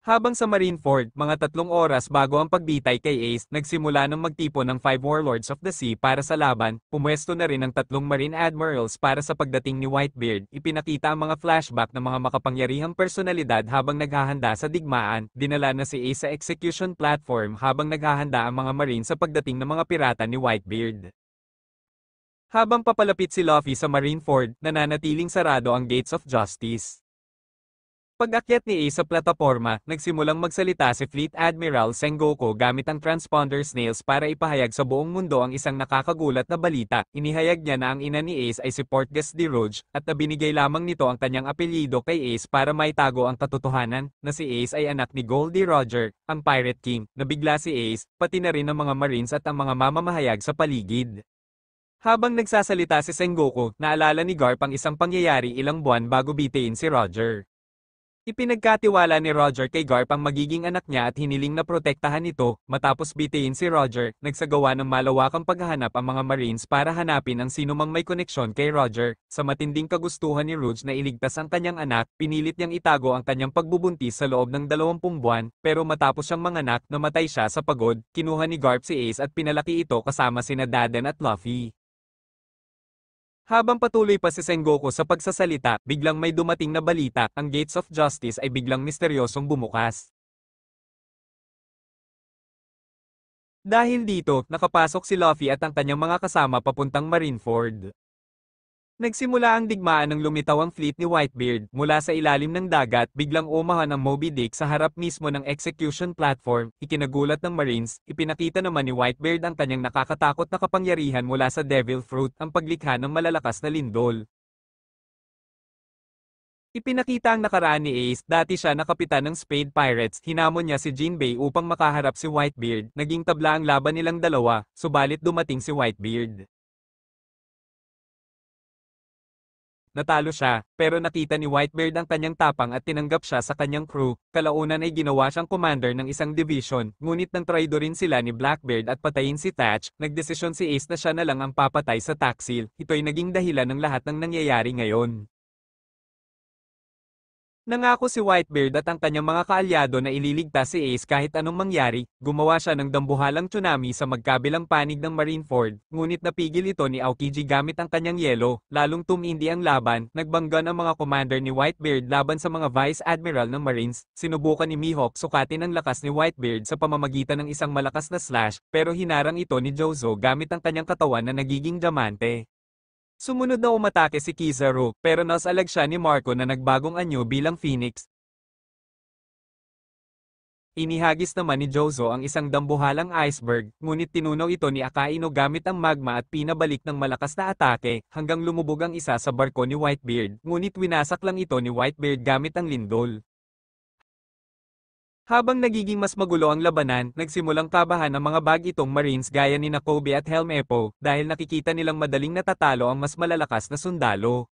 Habang sa Marineford, mga 3 oras bago ang pagbitay kay Ace, nagsimula ng magtipon ng 5 Warlords of the Sea para sa laban, pumwesto na rin ang 3 Marine Admirals para sa pagdating ni Whitebeard, ipinakita ang mga flashback ng mga makapangyarihang personalidad habang naghahanda sa digmaan, dinala na si Ace sa execution platform habang naghahanda ang mga Marine sa pagdating ng mga pirata ni Whitebeard. Habang papalapit si Luffy sa Marineford, nananatiling sarado ang Gates of Justice. Pag-akyat ni Ace sa plataporma, nagsimulang magsalita si Fleet Admiral Sengoku gamit ang transponder snails para ipahayag sa buong mundo ang isang nakakagulat na balita. Inihayag niya na ang ina ni Ace ay si Portgas de Rouge, at nabinigay lamang nito ang kanyang apelyido kay Ace para maitago ang katotohanan, na si Ace ay anak ni Goldie Roger, ang Pirate King. Nabigla si Ace, pati na rin ang mga Marines at ang mga mamamahayag sa paligid. Habang nagsasalita si Sengoku, naalala ni Garp ang isang pangyayari ilang buwan bago bitiin si Roger. Ipinagkatiwala ni Roger kay Garp ang magiging anak niya at hiniling na protektahan ito. Matapos bitiin si Roger, nagsagawa ng malawakang paghahanap ang mga Marines para hanapin ang sinumang may koneksyon kay Roger. Sa matinding kagustuhan ni Rouge na iligtas ang kanyang anak, pinilit niyang itago ang kanyang pagbubuntis sa loob ng 20 buwan, pero matapos siyang manganak, namatay siya sa pagod. Kinuha ni Garp si Ace at pinalaki ito kasama sina Daden at Luffy. Habang patuloy pa si Sengoku sa pagsasalita, biglang may dumating na balita, ang Gates of Justice ay biglang misteryosong bumukas. Dahil dito, nakapasok si Luffy at ang kanyang mga kasama papuntang Marineford. Nagsimula ang digmaan ng lumitaw ang fleet ni Whitebeard, mula sa ilalim ng dagat, biglang umahan ang Moby Dick sa harap mismo ng execution platform, ikinagulat ng Marines, ipinakita naman ni Whitebeard ang kanyang nakakatakot na kapangyarihan mula sa Devil Fruit, ang paglikha ng malalakas na lindol. Ipinakita ang nakaraan ni Ace, dati siya na kapitan ng Spade Pirates, hinamon niya si Jinbei upang makaharap si Whitebeard, naging tabla ang laban nilang dalawa, subalit dumating si Whitebeard. Natalo siya, pero nakita ni Whitebeard ang kanyang tapang at tinanggap siya sa kanyang crew. Kalaunan ay ginawa siyang commander ng isang division, ngunit nang traidorin sila ni Blackbeard at patayin si Thatch, nagdesisyon si Ace na siya na lang ang papatay sa Taxil. Ito'y naging dahilan ng lahat ng nangyayari ngayon. Nangako si Whitebeard at ang kanyang mga kaalyado na ililigtas si Ace kahit anong mangyari. Gumawa siya ng dambuhalang tsunami sa magkabilang panig ng Marineford, ngunit napigil ito ni Aokiji gamit ang kanyang yelo. Lalong tumindi ang laban, nagbanggan ang mga commander ni Whitebeard laban sa mga Vice Admiral ng Marines. Sinubukan ni Mihawk sukatin ang lakas ni Whitebeard sa pamamagitan ng isang malakas na slash, pero hinarang ito ni Jozo gamit ang kanyang katawan na nagiging diamante. Sumunod na umatake si Kizaru, pero nasalag siya ni Marco na nagbagong anyo bilang Phoenix. Inihagis naman ni Jozo ang isang dambuhalang iceberg, ngunit tinunaw ito ni Akainu gamit ang magma at pinabalik ng malakas na atake, hanggang lumubog ang isa sa barko ni Whitebeard, ngunit winasak lang ito ni Whitebeard gamit ang lindol. Habang nagiging mas magulo ang labanan, nagsimulang kabahan ang mga bagitong Marines gaya ni Kobe at Helmeppo, dahil nakikita nilang madaling natatalo ang mas malalakas na sundalo.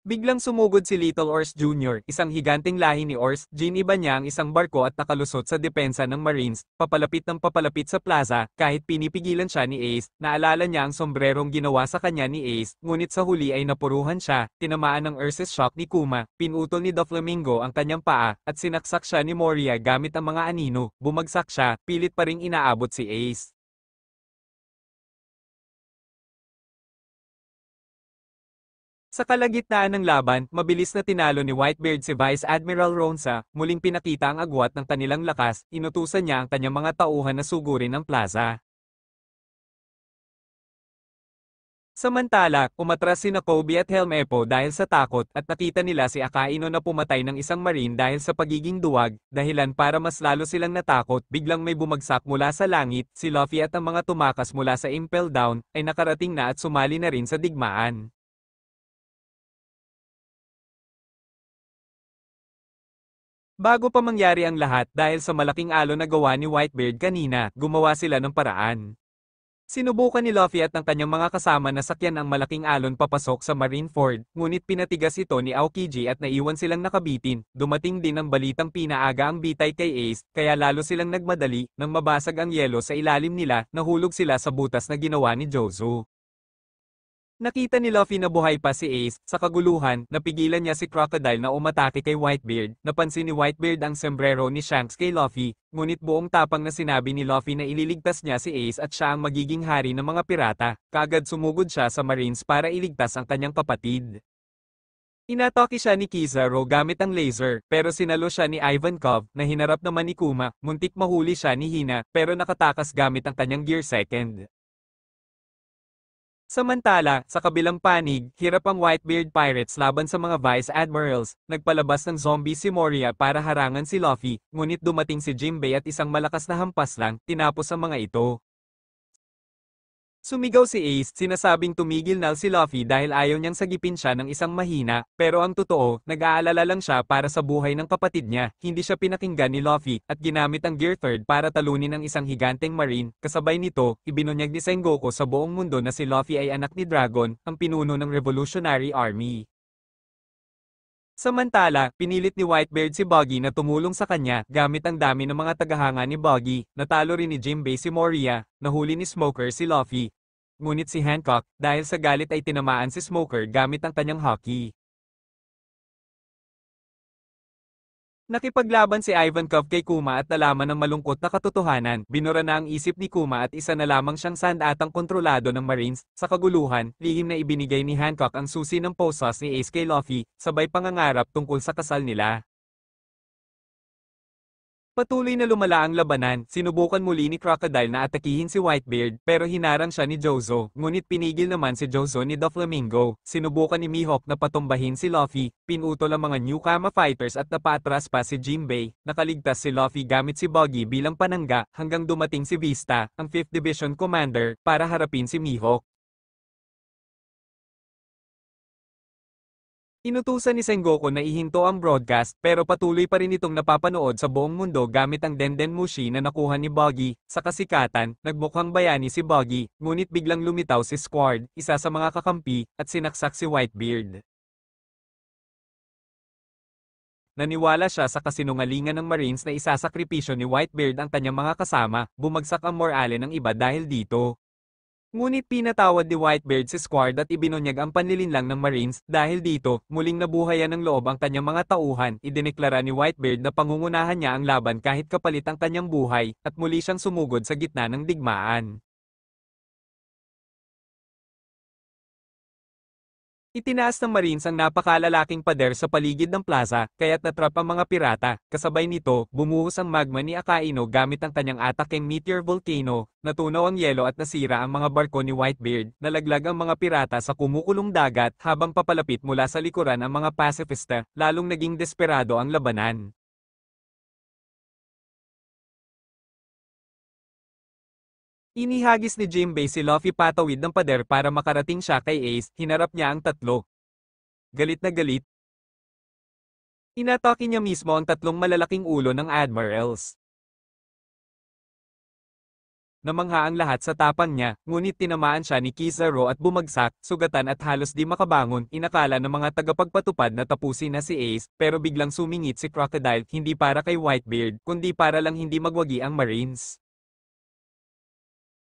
Biglang sumugod si Little Ors Jr., isang higanting lahi ni Ors, giniba niya ang isang barko at nakalusot sa depensa ng Marines, papalapit ng papalapit sa plaza, kahit pinipigilan siya ni Ace, naalala niya ang sombrerong ginawa sa kanya ni Ace, ngunit sa huli ay napuruhan siya, tinamaan ng Ursus Shock ni Kuma, pinutol ni Doflamingo ang kanyang paa, at sinaksak siya ni Moria gamit ang mga anino, bumagsak siya, pilit pa ring inaabot si Ace. Sa kalagitnaan ng laban, mabilis na tinalo ni Whitebeard si Vice Admiral Ronsa, muling pinakita ang agwat ng kanilang lakas, inutusan niya ang kanyang mga tauhan na sugurin ang plaza. Samantala, umatras sina Kobe at Helmeppo dahil sa takot at nakita nila si Akainu na pumatay ng isang marine dahil sa pagiging duwag, dahilan para mas lalo silang natakot. Biglang may bumagsak mula sa langit, si Luffy at ang mga tumakas mula sa Impel Down ay nakarating na at sumali na rin sa digmaan. Bago pa mangyari ang lahat dahil sa malaking alon na gawa ni Whitebeard kanina, gumawa sila ng paraan. Sinubukan ni Luffy at ang kanyang mga kasama na sakyan ang malaking alon papasok sa Marineford, ngunit pinatigas ito ni Aokiji at naiwan silang nakabitin. Dumating din ang balitang pinaaga ang bitay kay Ace, kaya lalo silang nagmadali, nang mabasag ang yelo sa ilalim nila, nahulog sila sa butas na ginawa ni Jozo. Nakita ni Luffy na buhay pa si Ace, sa kaguluhan, napigilan niya si Crocodile na umatake kay Whitebeard, napansin ni Whitebeard ang sombrero ni Shanks kay Luffy, ngunit buong tapang na sinabi ni Luffy na ililigtas niya si Ace at siya ang magiging hari ng mga pirata, kaagad sumugod siya sa Marines para iligtas ang kanyang kapatid. Inatake siya ni Kizaru gamit ang laser, pero sinalo siya ni Ivankov, na hinarap naman ni Kuma, muntik mahuli siya ni Hina, pero nakatakas gamit ang kanyang Gear Second. Samantala, sa kabilang panig, hirap ang Whitebeard Pirates laban sa mga Vice Admirals, nagpalabas ng zombie si Moria para harangan si Luffy, ngunit dumating si Jinbei at isang malakas na hampas lang, tinapos ang mga ito. Sumigaw si Ace, sinasabing tumigil na si Luffy dahil ayaw niyang sagipin siya ng isang mahina, pero ang totoo, nag-aalala lang siya para sa buhay ng kapatid niya, hindi siya pinakinggan ni Luffy, at ginamit ang Gear Third para talunin ang isang higanteng marine, kasabay nito, ibinunyag ni Sengoku sa buong mundo na si Luffy ay anak ni Dragon, ang pinuno ng Revolutionary Army. Samantala, pinilit ni Whitebeard si Buggy na tumulong sa kanya gamit ang dami ng mga tagahanga ni Buggy, natalo rin ni Jinbei si Moria, nahuli ni Smoker si Luffy. Ngunit si Hancock, dahil sa galit ay tinamaan si Smoker gamit ang kanyang hockey. Nakipaglaban si Ivankov kay Kuma at nalaman ng malungkot na katotohanan, binura na ang isip ni Kuma at isa na lamang siyang sandatang kontrolado ng Marines, sa kaguluhan, lihim na ibinigay ni Hancock ang susi ng posas ni Ace kay Luffy, sabay pangangarap tungkol sa kasal nila. Patuloy na lumala ang labanan, sinubukan muli ni Crocodile na atakihin si Whitebeard, pero hinarang siya ni Jozo, ngunit pinigil naman si Jozo ni Doflamingo. Sinubukan ni Mihawk na patumbahin si Luffy, pinutol ang mga Newkama fighters at napaatras pa si Jinbei, nakaligtas si Luffy gamit si Buggy bilang panangga, hanggang dumating si Vista, ang 5th Division Commander, para harapin si Mihawk. Inutusan ni Sengoku na ihinto ang broadcast, pero patuloy pa rin itong napapanood sa buong mundo gamit ang Denden Mushi na nakuha ni Buggy. Sa kasikatan, nagmukhang bayani si Buggy, ngunit biglang lumitaw si Squard, isa sa mga kakampi, at sinaksak si Whitebeard. Naniwala siya sa kasinungalingan ng Marines na isasakripisyo ni Whitebeard ang kanyang mga kasama, bumagsak ang morale ng iba dahil dito. Ngunit pinatawad ni Whitebeard si Squard at ibinunyag ang panlilinlang ng Marines, dahil dito, muling nabuhayan ng loob ang kanyang mga tauhan, idineklara ni Whitebeard na pangungunahan niya ang laban kahit kapalit ang kanyang buhay, at muli siyang sumugod sa gitna ng digmaan. Itinaas ng Marines ang napakalalaking pader sa paligid ng plaza, kaya't natrap ang mga pirata. Kasabay nito, bumuhos ang magma ni Akaino gamit ang kanyang atakeng meteor volcano, natunaw ang yelo at nasira ang mga barko ni Whitebeard, nalaglag ang mga pirata sa kumukulong dagat habang papalapit mula sa likuran ang mga pasifista, lalong naging desperado ang labanan. Inihagis ni Jinbei si Luffy patawid ng pader para makarating siya kay Ace, hinarap niya ang tatlo. Galit na galit, inatake niya mismo ang tatlong malalaking ulo ng Admirals. Namangha ang lahat sa tapang niya, ngunit tinamaan siya ni Kizaru at bumagsak, sugatan at halos di makabangon. Inakala ng mga tagapagpatupad na tapusin na si Ace, pero biglang sumingit si Crocodile, hindi para kay Whitebeard, kundi para lang hindi magwagi ang Marines.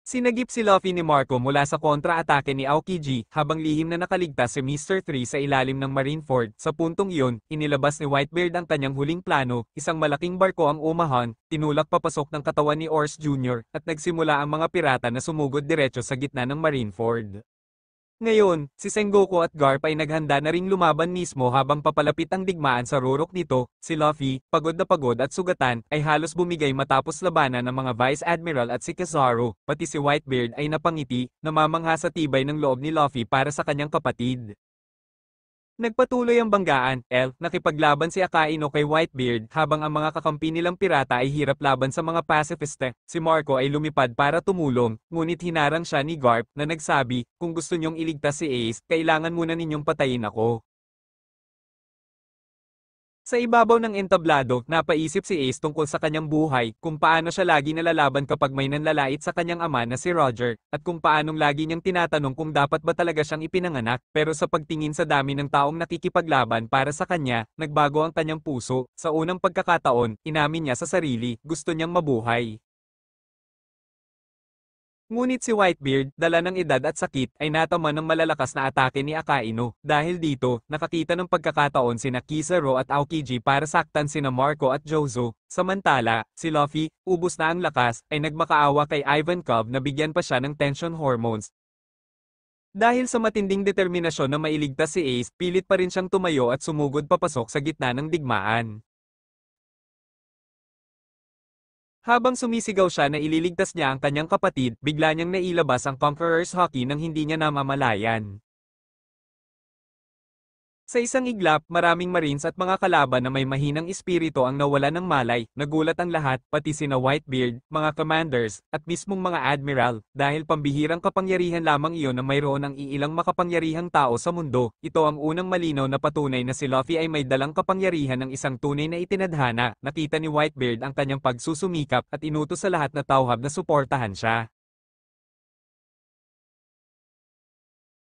Sinagip si Luffy ni Marco mula sa kontra-atake ni Aokiji, habang lihim na nakaligtas si Mr. 3 sa ilalim ng Marineford. Sa puntong iyon, inilabas ni Whitebeard ang kanyang huling plano, isang malaking barko ang umahan, tinulak papasok ng katawan ni Ors Jr., at nagsimula ang mga pirata na sumugod diretso sa gitna ng Marineford. Ngayon, si Sengoku at Garp ay naghanda na ring lumaban mismo habang papalapit ang digmaan sa rurok nito. Si Luffy, pagod na pagod at sugatan, ay halos bumigay matapos labanan ng mga Vice Admiral at si Kizaru, pati si Whitebeard ay napangiti, namamangha sa tibay ng loob ni Luffy para sa kanyang kapatid. Nagpatuloy ang banggaan, nakipaglaban si Akaino kay Whitebeard habang ang mga kakampi nilang pirata ay hirap laban sa mga pasifista. Si Marco ay lumipad para tumulong, ngunit hinarang siya ni Garp na nagsabi, kung gusto niyong iligtas si Ace, kailangan muna ninyong patayin ako. Sa ibabaw ng entablado, napaisip si Ace tungkol sa kanyang buhay, kung paano siya lagi nalalaban kapag may nanlalait sa kanyang ama na si Roger, at kung paanong lagi niyang tinatanong kung dapat ba talaga siyang ipinanganak, pero sa pagtingin sa dami ng taong nakikipaglaban para sa kanya, nagbago ang kanyang puso. Sa unang pagkakataon, inamin niya sa sarili, gusto niyang mabuhay. Ngunit si Whitebeard, dala ng edad at sakit, ay natama ng malalakas na atake ni Akainu. Dahil dito, nakakita ng pagkakataon sina Kizaru at Aokiji para saktan sina Marco at Jozo. Samantala, si Luffy, ubos na ang lakas, ay nagmakaawa kay Ivankov na bigyan pa siya ng tension hormones. Dahil sa matinding determinasyon na mailigtas si Ace, pilit pa rin siyang tumayo at sumugod papasok sa gitna ng digmaan. Habang sumisigaw siya na ililigtas niya ang kanyang kapatid, bigla niyang nailabas ang Conqueror's Haki nang hindi niya namamalayan. Sa isang iglap, maraming Marines at mga kalaban na may mahinang espiritu ang nawala ng malay, nagulat ang lahat, pati sina Whitebeard, mga commanders, at mismong mga admiral, dahil pambihirang kapangyarihan lamang iyon na mayroon ang iilang makapangyarihang tao sa mundo. Ito ang unang malinaw na patunay na si Luffy ay may dalang kapangyarihan ng isang tunay na itinadhana. Nakita ni Whitebeard ang kanyang pagsusumikap at inutos sa lahat na tauhab na suportahan siya.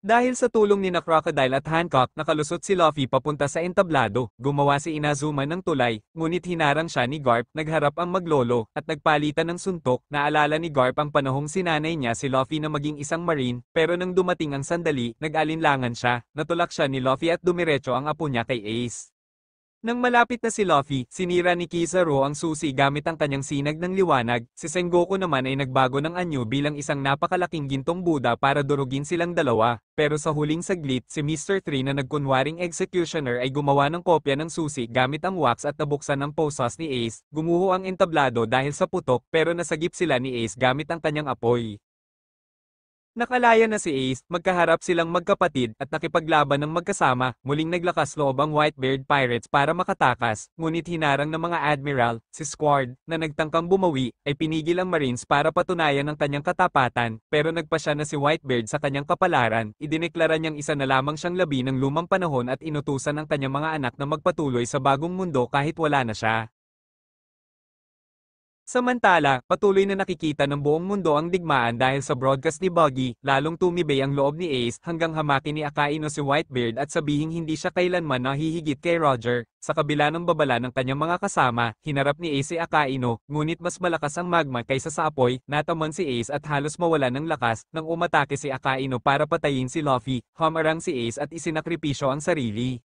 Dahil sa tulong ni na Crocodile at Hancock, nakalusot si Luffy papunta sa entablado. Gumawa si Inazuma ng tulay, ngunit hinarang siya ni Garp, nagharap ang maglolo, at nagpalitan ng suntok. Naalala ni Garp ang panahong sinanay niya si Luffy na maging isang marine, pero nang dumating ang sandali, nag-alinlangan siya. Natulak siya ni Luffy at dumiretso ang apo niya kay Ace. Nang malapit na si Luffy, sinira ni Kizaru ang susi gamit ang kanyang sinag ng liwanag. Si Sengoku naman ay nagbago ng anyo bilang isang napakalaking gintong Buddha para durugin silang dalawa. Pero sa huling saglit, si Mr. 3 na nagkunwaring executioner ay gumawa ng kopya ng susi gamit ang wax at nabuksan ang posas ni Ace. Gumuho ang entablado dahil sa putok, pero nasagip sila ni Ace gamit ang kanyang apoy. Nakalaya na si Ace, magkaharap silang magkapatid at nakipaglaban ng magkasama. Muling naglakas loob ang Whitebeard Pirates para makatakas, ngunit hinarang ng mga admiral, si Squad, na nagtangkang bumawi, ay pinigil ang Marines para patunayan ang kanyang katapatan, pero nagpasya na si Whitebeard sa kanyang kapalaran. Idineklara niyang isa na lamang siyang labi ng lumang panahon at inutusan ang kanyang mga anak na magpatuloy sa bagong mundo kahit wala na siya. Samantala, patuloy na nakikita ng buong mundo ang digmaan dahil sa broadcast ni Buggy, lalong tumibay ang loob ni Ace hanggang hamakin ni Akainu si Whitebeard at sabihing hindi siya kailanman nahihigit kay Roger. Sa kabila ng babala ng kanyang mga kasama, hinarap ni Ace si Akainu, ngunit mas malakas ang magma kaysa sa apoy. Nataman si Ace at halos mawala ng lakas nang umatake si Akainu para patayin si Luffy. Humarang si Ace at isinakripisyo ang sarili.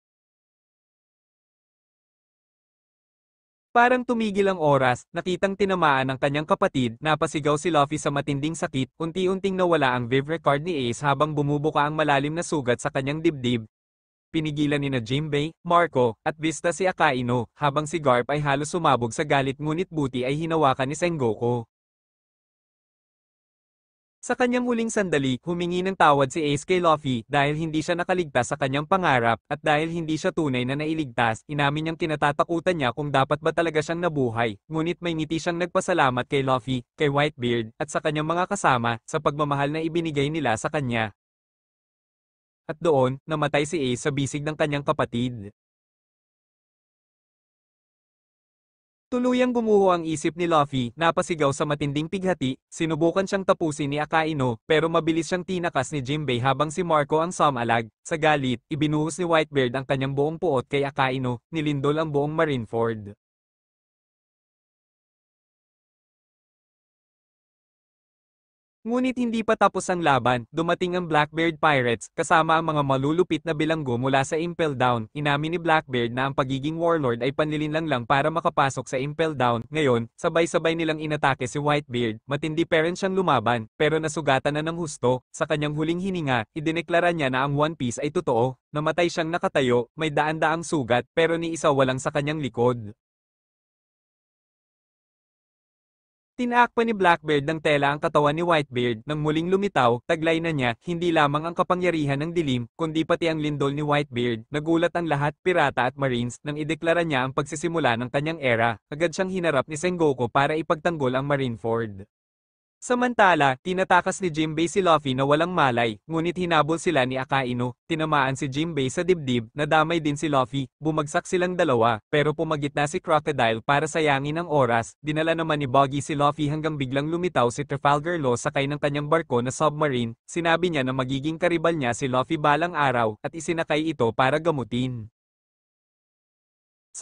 Parang tumigil ang oras, nakitang tinamaan ang kanyang kapatid, napasigaw si Luffy sa matinding sakit, unti-unting nawala ang Viv record ni Ace habang bumubuka ang malalim na sugat sa kanyang dibdib. Pinigilan ni na Jinbei, Marco, at Vista si Akainu, habang si Garp ay halos sumabog sa galit ngunit buti ay hinawakan ni Sengoku. Sa kanyang huling sandali, humingi ng tawad si Ace kay Luffy dahil hindi siya nakaligtas sa kanyang pangarap at dahil hindi siya tunay na nailigtas, inamin niyang kinatatakutan niya kung dapat ba talaga siyang nabuhay. Ngunit may ngiti siyang nagpasalamat kay Luffy, kay Whitebeard, at sa kanyang mga kasama sa pagmamahal na ibinigay nila sa kanya. At doon, namatay si Ace sa bisig ng kanyang kapatid. Tuluyang gumuho ang isip ni Luffy, napasigaw sa matinding pighati, sinubukan siyang tapusin ni Akainu, pero mabilis siyang tinakas ni Jinbei habang si Marco ang sumalag. Sa galit, ibinuhos ni Whitebeard ang kanyang buong puot kay Akainu, nilindol ang buong Marineford. Ngunit hindi pa tapos ang laban, dumating ang Blackbeard Pirates, kasama ang mga malulupit na bilanggo mula sa Impel Down. Inamin ni Blackbeard na ang pagiging warlord ay panlilinlang lang para makapasok sa Impel Down. Ngayon, sabay-sabay nilang inatake si Whitebeard, matindi pa rin siyang lumaban, pero nasugatan na ng husto. Sa kanyang huling hininga, idineklara niya na ang One Piece ay totoo. Namatay siyang nakatayo, may daan-daang sugat, pero ni isa walang sa kanyang likod. Tinaakpan ni Blackbeard ng tela ang katawan ni Whitebeard nang muling lumitaw, taglay na niya, hindi lamang ang kapangyarihan ng dilim, kundi pati ang lindol ni Whitebeard. Nagulat ang lahat, pirata at marines, nang ideklara niya ang pagsisimula ng kanyang era. Agad siyang hinarap ni Sengoku para ipagtanggol ang Marineford. Samantala, tinatakas ni Jinbei si Luffy na walang malay, ngunit hinabol sila ni Akainu. Tinamaan si Jinbei sa dibdib, nadamay din si Luffy, bumagsak silang dalawa, pero pumagitna si Crocodile para sayangin ang oras. Dinala naman ni Buggy si Luffy hanggang biglang lumitaw si Trafalgar Law sakay ng kanyang barko na submarine. Sinabi niya na magiging karibal niya si Luffy balang araw, at isinakay ito para gamutin.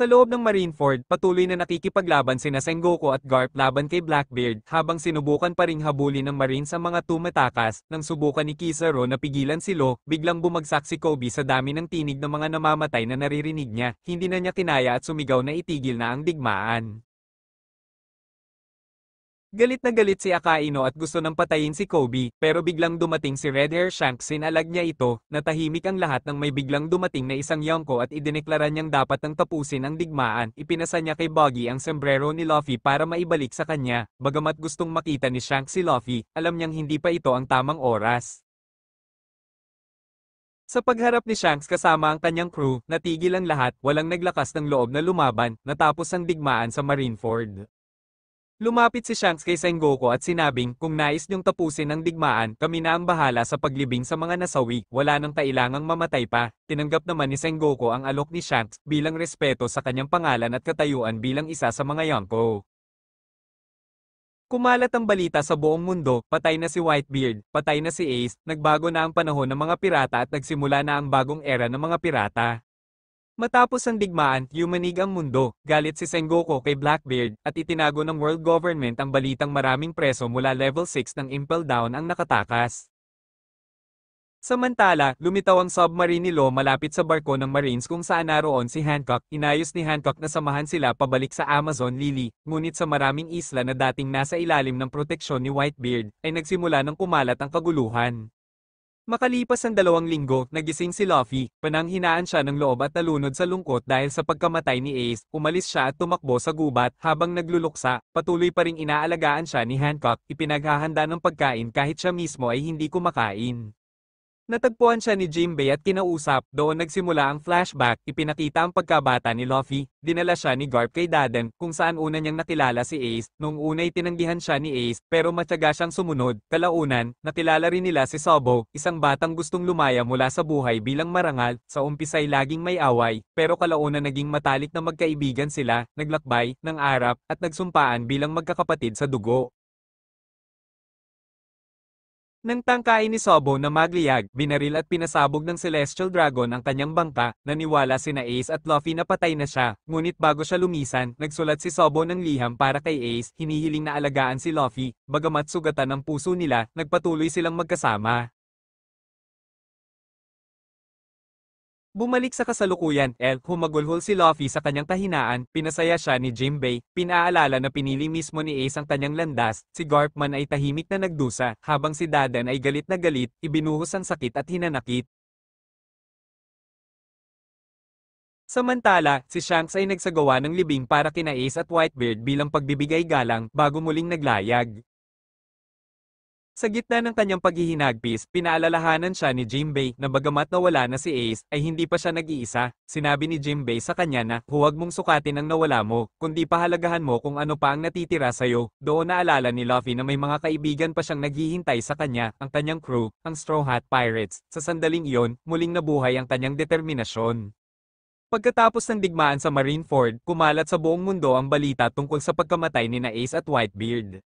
Sa loob ng Marineford, patuloy na nakikipaglaban sina Sengoku at Garp laban kay Blackbeard, habang sinubukan pa ring habulin ng Marines ang mga tumatakas. Nang subukan ni Kizaru na pigilan si Law, biglang bumagsak si Kobe sa dami ng tinig ng mga namamatay na naririnig niya. Hindi na niya kinaya at sumigaw na itigil na ang digmaan. Galit na galit si Akaino at gusto nang patayin si Kobe, pero biglang dumating si Red Hair Shanks, sinalag niya ito. Natahimik ang lahat nang may biglang dumating na isang Yonko at idineklara niyang dapat nang tapusin ang digmaan. Ipinasa niya kay Buggy ang sombrero ni Luffy para maibalik sa kanya. Bagamat gustong makita ni Shanks si Luffy, alam niyang hindi pa ito ang tamang oras. Sa pagharap ni Shanks kasama ang kanyang crew, natigil ang lahat, walang naglakas ng loob na lumaban. Natapos ang digmaan sa Marineford. Lumapit si Shanks kay Sengoku at sinabing, kung nais niyong tapusin ang digmaan, kami na ang bahala sa paglibing sa mga nasawi, wala nang kailangang mamatay pa. Tinanggap naman ni Sengoku ang alok ni Shanks bilang respeto sa kanyang pangalan at katayuan bilang isa sa mga Yonko. Kumalat ang balita sa buong mundo, patay na si Whitebeard, patay na si Ace, nagbago na ang panahon ng mga pirata at nagsimula na ang bagong era ng mga pirata. Matapos ang digmaan, yumanig ang mundo, galit si Sengoku kay Blackbeard, at itinago ng world government ang balitang maraming preso mula level 6 ng Impel Down ang nakatakas. Samantala, lumitaw ang submarine ni Law malapit sa barko ng Marines kung saan naroon si Hancock. Inayos ni Hancock na samahan sila pabalik sa Amazon Lily, ngunit sa maraming isla na dating nasa ilalim ng proteksyon ni Whitebeard, ay nagsimula ng kumalat ang kaguluhan. Makalipas ang 2 linggo, nagising si Luffy, pananghinaan siya ng loob at nalunod sa lungkot dahil sa pagkamatay ni Ace. Umalis siya at tumakbo sa gubat habang nagluluksa, patuloy pa ring inaalagaan siya ni Hancock, ipinaghahanda ng pagkain kahit siya mismo ay hindi kumakain. Natagpuan siya ni Jinbei at kinausap, doon nagsimula ang flashback, ipinakita ang pagkabata ni Luffy, dinala siya ni Garp kay Daden, kung saan una niyang nakilala si Ace, noong una'y tinanggihan siya ni Ace, pero matyaga siyang sumunod. Kalaunan, nakilala rin nila si Sobo, isang batang gustong lumaya mula sa buhay bilang marangal, sa umpisa'y laging may away, pero kalaunan naging matalik na magkaibigan sila, naglakbay, ng arap, at nagsumpaan bilang magkakapatid sa dugo. Nang tangkain ni Sobo na magliyag, binaril at pinasabog ng Celestial Dragon ang kanyang bangka, naniwala sina Ace at Luffy na patay na siya, ngunit bago siya lumisan, nagsulat si Sobo ng liham para kay Ace, hinihiling na alagaan si Luffy, bagamat sugatan ng puso nila, nagpatuloy silang magkasama. Bumalik sa kasalukuyan, humagulhol si Luffy sa kanyang kahinaan, pinasaya siya ni Jinbei, pinaalala na pinili mismo ni Ace ang kanyang landas, si Garp man ay tahimik na nagdusa, habang si Daden ay galit na galit, ibinuhos ang sakit at hinanakit. Samantala, si Shanks ay nagsagawa ng libing para kina Ace at Whitebeard bilang pagbibigay galang, bago muling naglayag. Sa gitna ng kanyang paghihinagpis, pinaalalahanan siya ni Jinbei na bagamat nawala na si Ace, ay hindi pa siya nag-iisa. Sinabi ni Jinbei sa kanya na, huwag mong sukatin ang nawala mo, kundi pahalagahan mo kung ano pa ang natitira sa'yo. Doon naalala ni Luffy na may mga kaibigan pa siyang naghihintay sa kanya, ang kanyang crew, ang Straw Hat Pirates. Sa sandaling iyon, muling nabuhay ang kanyang determinasyon. Pagkatapos ng digmaan sa Marineford, kumalat sa buong mundo ang balita tungkol sa pagkamatay ni Ace at Whitebeard.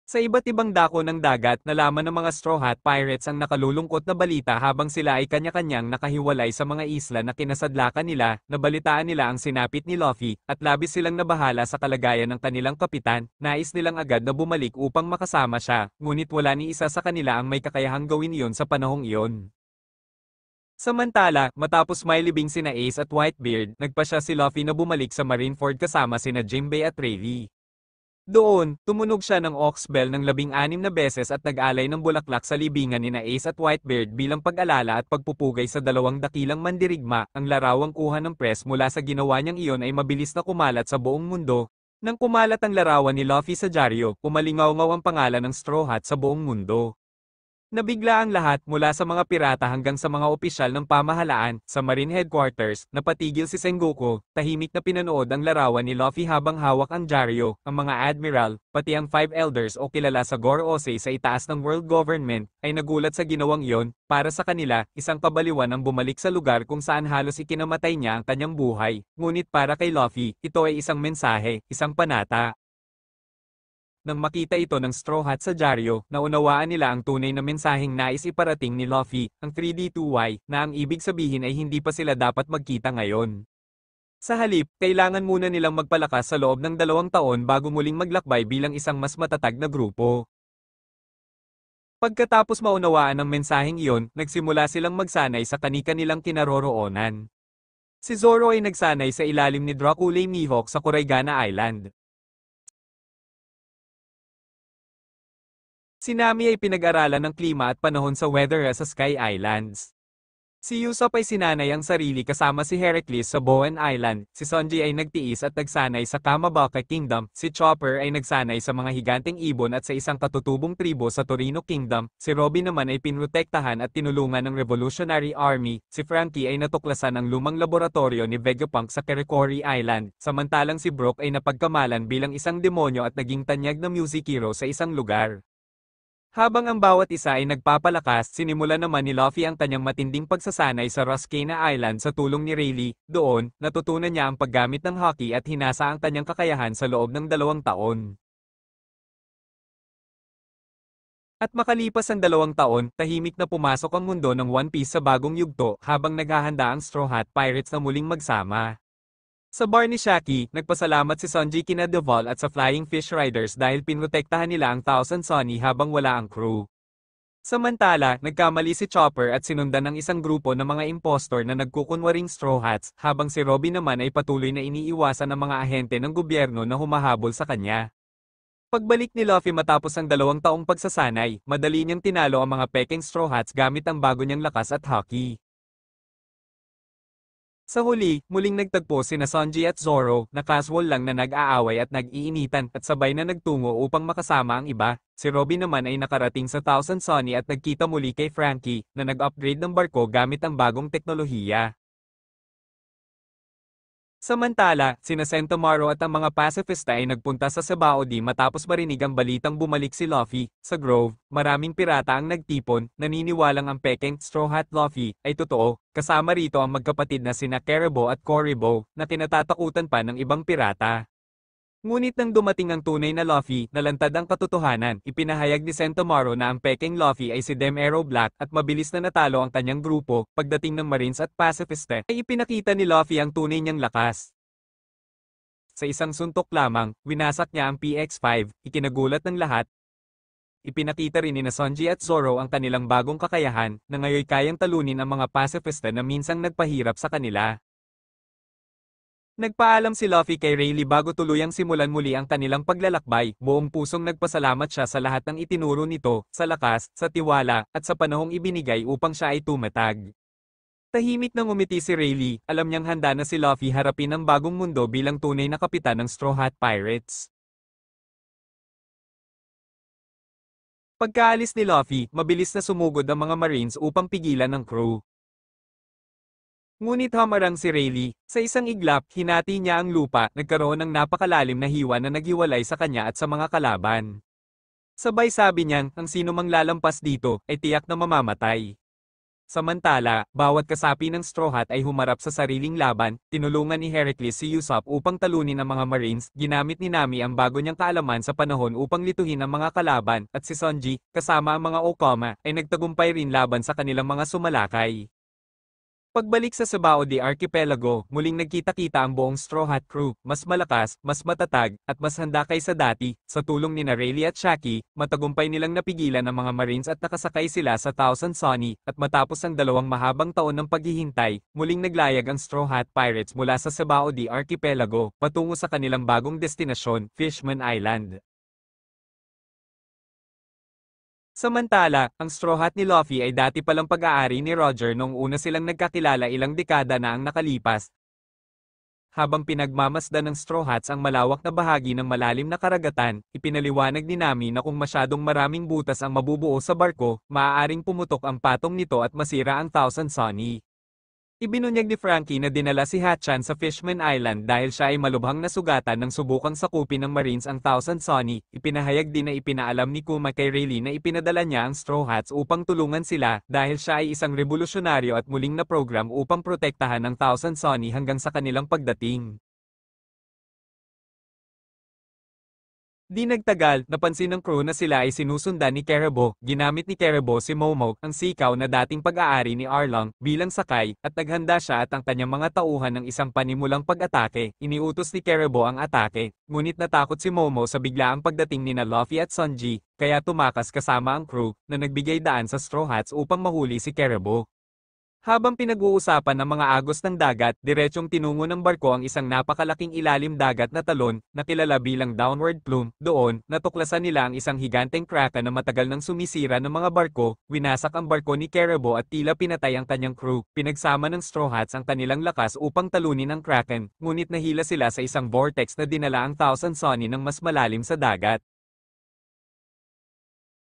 Sa iba't ibang dako ng dagat, nalaman ng mga Straw Hat Pirates ang nakalulungkot na balita habang sila ay kanya-kanyang nakahiwalay sa mga isla na kinasadlakan nila, nabalitaan nila ang sinapit ni Luffy, at labis silang nabahala sa kalagayan ng kanilang kapitan. Nais nilang agad na bumalik upang makasama siya, ngunit wala ni isa sa kanila ang may kakayahang gawin iyon sa panahong iyon. Samantala, matapos may libing sina Ace at Whitebeard, nagpasya si Luffy na bumalik sa Marineford kasama sina Jinbei at Rayleigh. Doon, tumunog siya ng Oxbell ng 16 na beses at nag-alay ng bulaklak sa libingan nina Ace at Whitebeard bilang pag-alala at pagpupugay sa 2 dakilang mandirigma. Ang larawang kuha ng press mula sa ginawa niyang iyon ay mabilis na kumalat sa buong mundo. Nang kumalat ang larawan ni Luffy sa dyaryo, umalingaw-ngaw ang pangalan ng Straw Hat sa buong mundo. Nabigla ang lahat mula sa mga pirata hanggang sa mga opisyal ng pamahalaan. Sa Marine Headquarters, napatigil si Sengoku, tahimik na pinanood ang larawan ni Luffy habang hawak ang dyaryo. Ang mga admiral, pati ang 5 elders o kilala sa Gorosei sa itaas ng world government, ay nagulat sa ginawang iyon. Para sa kanila, isang kabaliwan ang bumalik sa lugar kung saan halos ikinamatay niya ang kanyang buhay. Ngunit para kay Luffy, ito ay isang mensahe, isang panata. Nang makita ito ng Straw Hat sa dyaryo, naunawaan nila ang tunay na mensaheng nais iparating ni Luffy, ang 3D2Y, na ang ibig sabihin ay hindi pa sila dapat magkita ngayon. Sa halip, kailangan muna nilang magpalakas sa loob ng 2 taon bago muling maglakbay bilang isang mas matatag na grupo. Pagkatapos maunawaan ang mensaheng iyon, nagsimula silang magsanay sa kani-kanilang kinaroroonan. Si Zoro ay nagsanay sa ilalim ni Draculae Mihawk sa Koraigana Island. Si Nami ay pinag-aralan ng klima at panahon sa Weather sa Sky Islands. Si Usopp ay sinanay ang sarili kasama si Heracles sa Bowen Island, si Sanji ay nagtiis at nagsanay sa Kamabaka Kingdom, si Chopper ay nagsanay sa mga higanteng ibon at sa isang katutubong tribo sa Torino Kingdom, si Robin naman ay pinrotektahan at tinulungan ng Revolutionary Army, si Frankie ay natuklasan ang lumang laboratorio ni Vegapunk sa Kerekori Island, samantalang si Brook ay napagkamalan bilang isang demonyo at naging tanyag na music hero sa isang lugar. Habang ang bawat isa ay nagpapalakas, sinimulan naman ni Luffy ang kanyang matinding pagsasanay sa Roscana Island sa tulong ni Rayleigh. Doon, natutunan niya ang paggamit ng hockey at hinasa ang kanyang kakayahan sa loob ng 2 taon. At makalipas ang 2 taon, tahimik na pumasok ang mundo ng One Piece sa bagong yugto habang naghahanda ang Straw Hat Pirates na muling magsama. Sa bar ni Shaki, nagpasalamat si Sanji kina Deval at sa Flying Fish Riders dahil pinrotektahan nila ang Thousand Sunny habang wala ang crew. Samantala, nagkamali si Chopper at sinundan ng isang grupo ng mga impostor na nagkukunwaring Straw Hats, habang si Robin naman ay patuloy na iniiwasan ng mga ahente ng gobyerno na humahabol sa kanya. Pagbalik ni Luffy matapos ang 2 taong pagsasanay, madali niyang tinalo ang mga peking Straw Hats gamit ang bago niyang lakas at hockey. Sa huli, muling nagtagpo sina Sanji at Zoro, na casual lang na nag-aaway at nag-iinitan at sabay na nagtungo upang makasama ang iba. Si Robin naman ay nakarating sa Thousand Sunny at nagkita muli kay Frankie, na nag-upgrade ng barko gamit ang bagong teknolohiya. Samantala, sina Sentomaru at ang mga pasifista ay nagpunta sa Sabaody matapos marinig ang balitang bumalik si Luffy. Sa Grove, maraming pirata ang nagtipon, naniniwalang ang pekeng Straw Hat Luffy ay totoo, kasama rito ang magkapatid na sina Caribou at Koribo, na kinatatakutan pa ng ibang pirata. Ngunit nang dumating ang tunay na Luffy, nalantad ang katotohanan, ipinahayag ni Sentomaru na ang peking Luffy ay si Dem Arrow Black at mabilis na natalo ang kanyang grupo. Pagdating ng Marines at Pacifiste, ay ipinakita ni Luffy ang tunay niyang lakas. Sa isang suntok lamang, winasak niya ang PX-5, ikinagulat ng lahat. Ipinakita rin ni Sanji at Zoro ang kanilang bagong kakayahan, na ngayon kayang talunin ang mga Pacifiste na minsang nagpahirap sa kanila. Nagpaalam si Luffy kay Rayleigh bago tuluyang simulan muli ang kanilang paglalakbay, buong pusong nagpasalamat siya sa lahat ng itinuro nito, sa lakas, sa tiwala, at sa panahong ibinigay upang siya ay tumatag. Tahimik nang umiti si Rayleigh, alam niyang handa na si Luffy harapin ang bagong mundo bilang tunay na kapitan ng Straw Hat Pirates. Pagkaalis ni Luffy, mabilis na sumugod ang mga Marines upang pigilan ang crew. Ngunit hamarang si Rayleigh, sa isang iglap, hinati niya ang lupa, nagkaroon ng napakalalim na hiwa na naghiwalay sa kanya at sa mga kalaban. Sabay sabi niyang, ang sino mang lalampas dito, ay tiyak na mamamatay. Samantala, bawat kasapi ng Straw Hat ay humarap sa sariling laban, tinulungan ni Heracles si Usopp upang talunin ang mga Marines, ginamit ni Nami ang bago niyang kaalaman sa panahon upang lituhin ang mga kalaban, at si Sanji, kasama ang mga Okama, ay nagtagumpay rin laban sa kanilang mga sumalakay. Pagbalik sa Sabaody Archipelago, muling nagkita-kita ang buong Straw Hat crew, mas malakas, mas matatag, at mas handa kaysa dati. Sa tulong ni Rayleigh at Shaki, matagumpay nilang napigilan ang mga Marines at nakasakay sila sa Thousand Sunny, at matapos ang 2 mahabang taon ng paghihintay, muling naglayag ang Straw Hat Pirates mula sa Sabaody Archipelago, patungo sa kanilang bagong destinasyon, Fishman Island. Samantala, ang Straw Hat ni Luffy ay dati palang pag-aari ni Roger noong una silang nagkakilala ilang dekada na ang nakalipas. Habang pinagmamasdan ng Straw Hats ang malawak na bahagi ng malalim na karagatan, ipinaliwanag ni Nami na kung masyadong maraming butas ang mabubuo sa barko, maaaring pumutok ang patong nito at masira ang Thousand Sunny. Ibinunyag ni Frankie na dinala si Hatchan sa Fishman Island dahil siya ay malubhang nasugatan nang subukang sakupin ng Marines ang Thousand Sunny. Ipinahayag din na ipinaalam ni Kuma kay Rayleigh na ipinadala niya ang Straw Hats upang tulungan sila dahil siya ay isang revolusyonaryo at muling na program upang protektahan ang Thousand Sunny hanggang sa kanilang pagdating. Di nagtagal, napansin ng crew na sila ay sinusundan ni Carabo. Ginamit ni Carabo si Momo, ang sikaw na dating pag-aari ni Arlong, bilang sakay, at naghanda siya at ang kanyang mga tauhan ng isang panimulang pag-atake. Iniutos ni Carabo ang atake, ngunit natakot si Momo sa biglaang pagdating ni Luffy at Sanji, kaya tumakas kasama ang crew, na nagbigay daan sa Straw Hats upang mahuli si Carabo. Habang pinag-uusapan ng mga agos ng dagat, diretsong tinungo ng barko ang isang napakalaking ilalim dagat na talon, na kilala bilang downward plume. Doon, natuklasan nila ang isang higanteng kraken na matagal nang sumisira ng mga barko, winasak ang barko ni Carabo at tila pinatay ang kanyang crew. Pinagsama ng Straw Hats ang kanilang lakas upang talunin ang kraken, ngunit nahila sila sa isang vortex na dinala ang Thousand Sunny ng mas malalim sa dagat.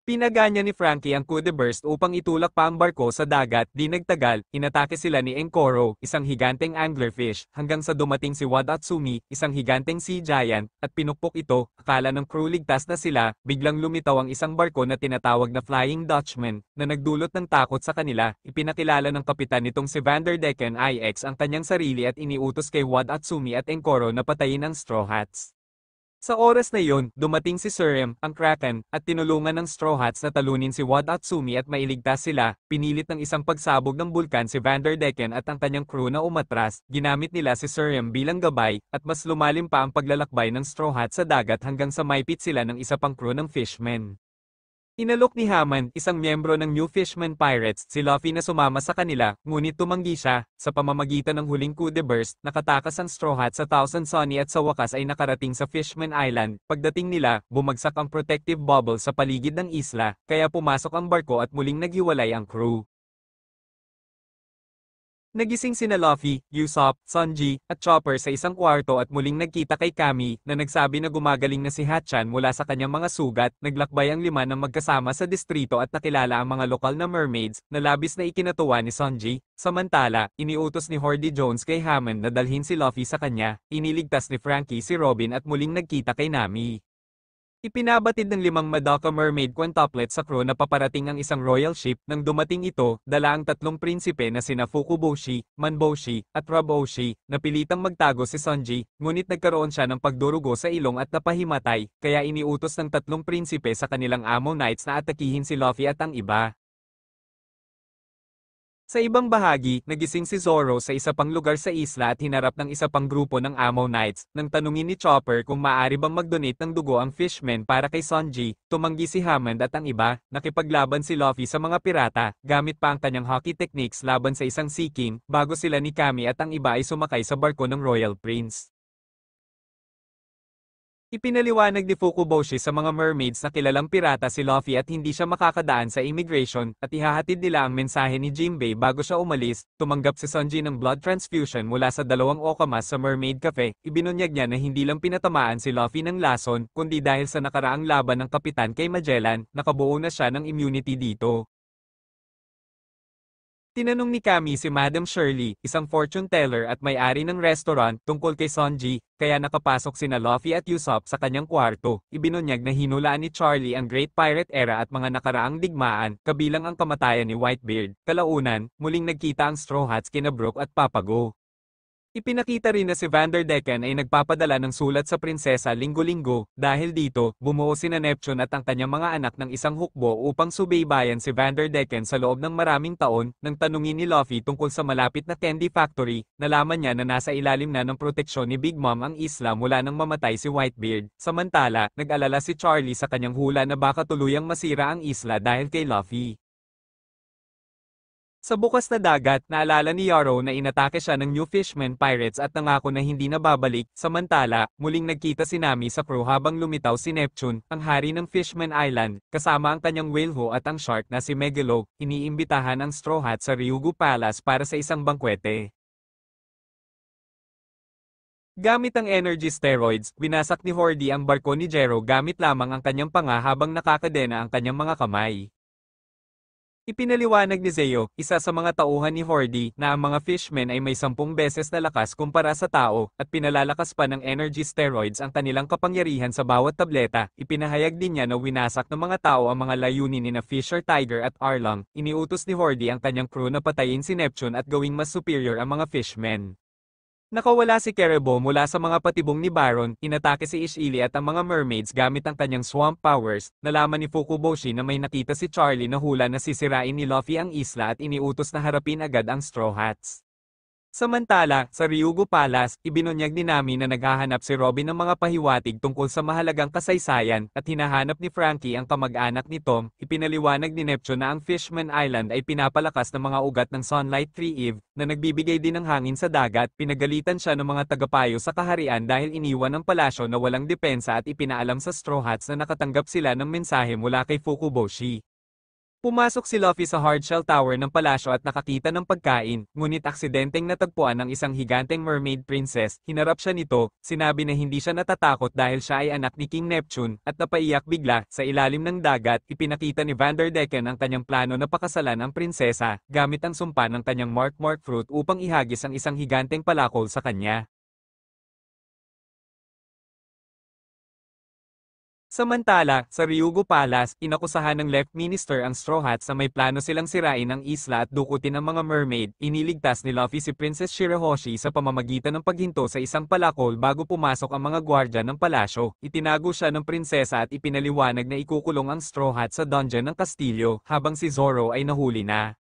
Pinaganya ni Frankie ang coup de burst upang itulak pa ang barko sa dagat. Di nagtagal, inatake sila ni Enkoro, isang higanteng anglerfish, hanggang sa dumating si Wadatsumi, isang higanteng sea giant, at pinukpok ito. Akala ng crew ligtas na sila, biglang lumitaw ang isang barko na tinatawag na Flying Dutchman, na nagdulot ng takot sa kanila. Ipinakilala ng kapitan nitong si Vanderdecken IX ang kanyang sarili at iniutos kay Wadatsumi at Enkoro na patayin ang Straw Hats. Sa oras na iyon, dumating si Surem, ang Kraken, at tinulungan ng Straw Hats na talunin si Wadatsumi at mailigtas sila. Pinilit ng isang pagsabog ng bulkan si Vanderdecken at ang kanyang crew na umatras. Ginamit nila si Surem bilang gabay, at mas lumalim pa ang paglalakbay ng Straw Hats sa dagat hanggang sa maipit sila ng isa pang crew ng fishmen. Inalok ni Hammond, isang miyembro ng New Fishman Pirates, si Luffy na sumama sa kanila, ngunit tumanggi siya. Sa pamamagitan ng huling coup de burst, nakatakas ang Straw Hats sa Thousand Sunny at sa wakas ay nakarating sa Fishman Island. Pagdating nila, bumagsak ang protective bubble sa paligid ng isla, kaya pumasok ang barko at muling naghiwalay ang crew. Nagising sina Luffy, Usopp, Sanji, at Chopper sa isang kwarto at muling nagkita kay Kami, na nagsabi na gumagaling na si Hatchan mula sa kanyang mga sugat. Naglakbay ang lima ng magkasama sa distrito at nakilala ang mga lokal na mermaids, na labis na ikinatuwa ni Sanji. Samantala, iniutos ni Hordy Jones kay Hammond na dalhin si Luffy sa kanya. Iniligtas ni Frankie si Robin at muling nagkita kay Nami. Ipinabatid ng limang Madoka Mermaid quintuplet sa crew na paparating ang isang royal ship. Nang dumating ito, dala ang tatlong prinsipe na sina Fukuboshi, Manboshi, at Raboshi. Napilitang magtago si Sanji, ngunit nagkaroon siya ng pagdurugo sa ilong at napahimatay, kaya iniutos ng tatlong prinsipe sa kanilang amo knights na atakihin si Luffy at ang iba. Sa ibang bahagi, nagising si Zoro sa isa pang lugar sa isla at hinarap ng isa pang grupo ng Amo Knights. Nang tanungin ni Chopper kung maaari bang mag-donate ng dugo ang fishmen para kay Sanji, tumanggi si Hammond at ang iba. Nakipaglaban si Luffy sa mga pirata, gamit pa ang kanyang hockey techniques laban sa isang Sea King, bago sila ni Kami at ang iba ay sumakay sa barko ng Royal Prince. Ipinaliwanag ni Fukuboshi sa mga mermaids na kilalang pirata si Luffy at hindi siya makakadaan sa immigration, at ihahatid nila ang mensahe ni Jinbei bago siya umalis. Tumanggap si Sanji ng blood transfusion mula sa dalawang okamas sa Mermaid Cafe. Ibinunyag niya na hindi lang pinatamaan si Luffy ng lason, kundi dahil sa nakaraang laban ng kapitan kay Magellan, nakabuo na siya ng immunity dito. Tinanong ni Kami si Madam Shirley, isang fortune teller at may-ari ng restaurant, tungkol kay Sanji, kaya nakapasok sina Luffy at Usopp sa kanyang kwarto. Ibinunyag na hinulaan ni Charlie ang Great Pirate Era at mga nakaraang digmaan, kabilang ang kamatayan ni Whitebeard. Kalaunan, muling nagkita ang Straw Hats kina Brook at Papago. Ipinakita rin na si Vanderdecken ay nagpapadala ng sulat sa prinsesa linggo-linggo. Dahil dito, bumuo sina Neptune at ang kanyang mga anak ng isang hukbo upang subaybayan si Vanderdecken sa loob ng maraming taon. Nang tanungin ni Luffy tungkol sa malapit na candy factory, nalaman niya na nasa ilalim na ng proteksyon ni Big Mom ang isla mula nang mamatay si Whitebeard. Samantala, nag-alala si Charlie sa kanyang hula na baka tuluyang masira ang isla dahil kay Luffy. Sa bukas na dagat, naalala ni Yaro na inatake siya ng New Fishman Pirates at nangako na hindi na babalik. Samantala, muling nagkita si Nami sa crew habang lumitaw si Neptune, ang hari ng Fishman Island, kasama ang kanyang whaleho at ang shark na si Megalo. Iniimbitahan ang Straw Hat sa Ryugu Palace para sa isang bangkwete. Gamit ang energy steroids, winasak ni Hordy ang barko ni Jero gamit lamang ang kanyang panga habang nakakadena ang kanyang mga kamay. Ipinaliwanag ni Zeo, isa sa mga tauhan ni Hordy, na ang mga fishmen ay may 10 beses na lakas kumpara sa tao, at pinalalakas pa ng energy steroids ang kanilang kapangyarihan sa bawat tableta. Ipinahayag din niya na winasak ng mga tao ang mga layunin ni Fisher Tiger at Arlong. Iniutos ni Hordy ang kanyang crew na patayin si Neptune at gawing mas superior ang mga fishmen. Nakawala si Kerebo mula sa mga patibong ni Baron, inatake si Ishili at ang mga mermaids gamit ang kanyang swamp powers. Nalaman ni Fukuboshi na may nakita si Charlie na hula na sisirain ni Luffy ang isla at iniutos na harapin agad ang Straw Hats. Samantala, sa Ryugu Palace, ibinunyag ni Nami na naghahanap si Robin ng mga pahiwatig tungkol sa mahalagang kasaysayan at hinahanap ni Frankie ang kamag-anak ni Tom. Ipinaliwanag ni Neptune na ang Fishman Island ay pinapalakas ng mga ugat ng Sunlight Tree Eve na nagbibigay din ng hangin sa dagat. Pinagalitan siya ng mga tagapayo sa kaharian dahil iniwan ang palasyo na walang depensa at ipinaalam sa Straw Hats na nakatanggap sila ng mensahe mula kay Fukuboshi. Pumasok si Luffy sa Hardshell Tower ng palasyo at nakakita ng pagkain, ngunit aksidenteng natagpuan ng isang higanteng mermaid princess. Hinarap siya nito, sinabi na hindi siya natatakot dahil siya ay anak ni King Neptune, at napaiyak bigla. Sa ilalim ng dagat, ipinakita ni Vanderdecken ang kanyang plano na pakasalan ang prinsesa, gamit ang sumpa ng kanyang Mark Fruit upang ihagis ang isang higanteng palakol sa kanya. Samantala, sa Ryugu Palace, inakusahan ng Left Minister ang Straw Hats na may plano silang sirain ang isla at dukutin ang mga mermaid. Iniligtas ni Luffy si Princess Shirahoshi sa pamamagitan ng paghinto sa isang palakol bago pumasok ang mga gwardya ng palasyo. Itinago siya ng prinsesa at ipinaliwanag na ikukulong ang Straw Hats sa dungeon ng kastilyo, habang si Zoro ay nahuli na.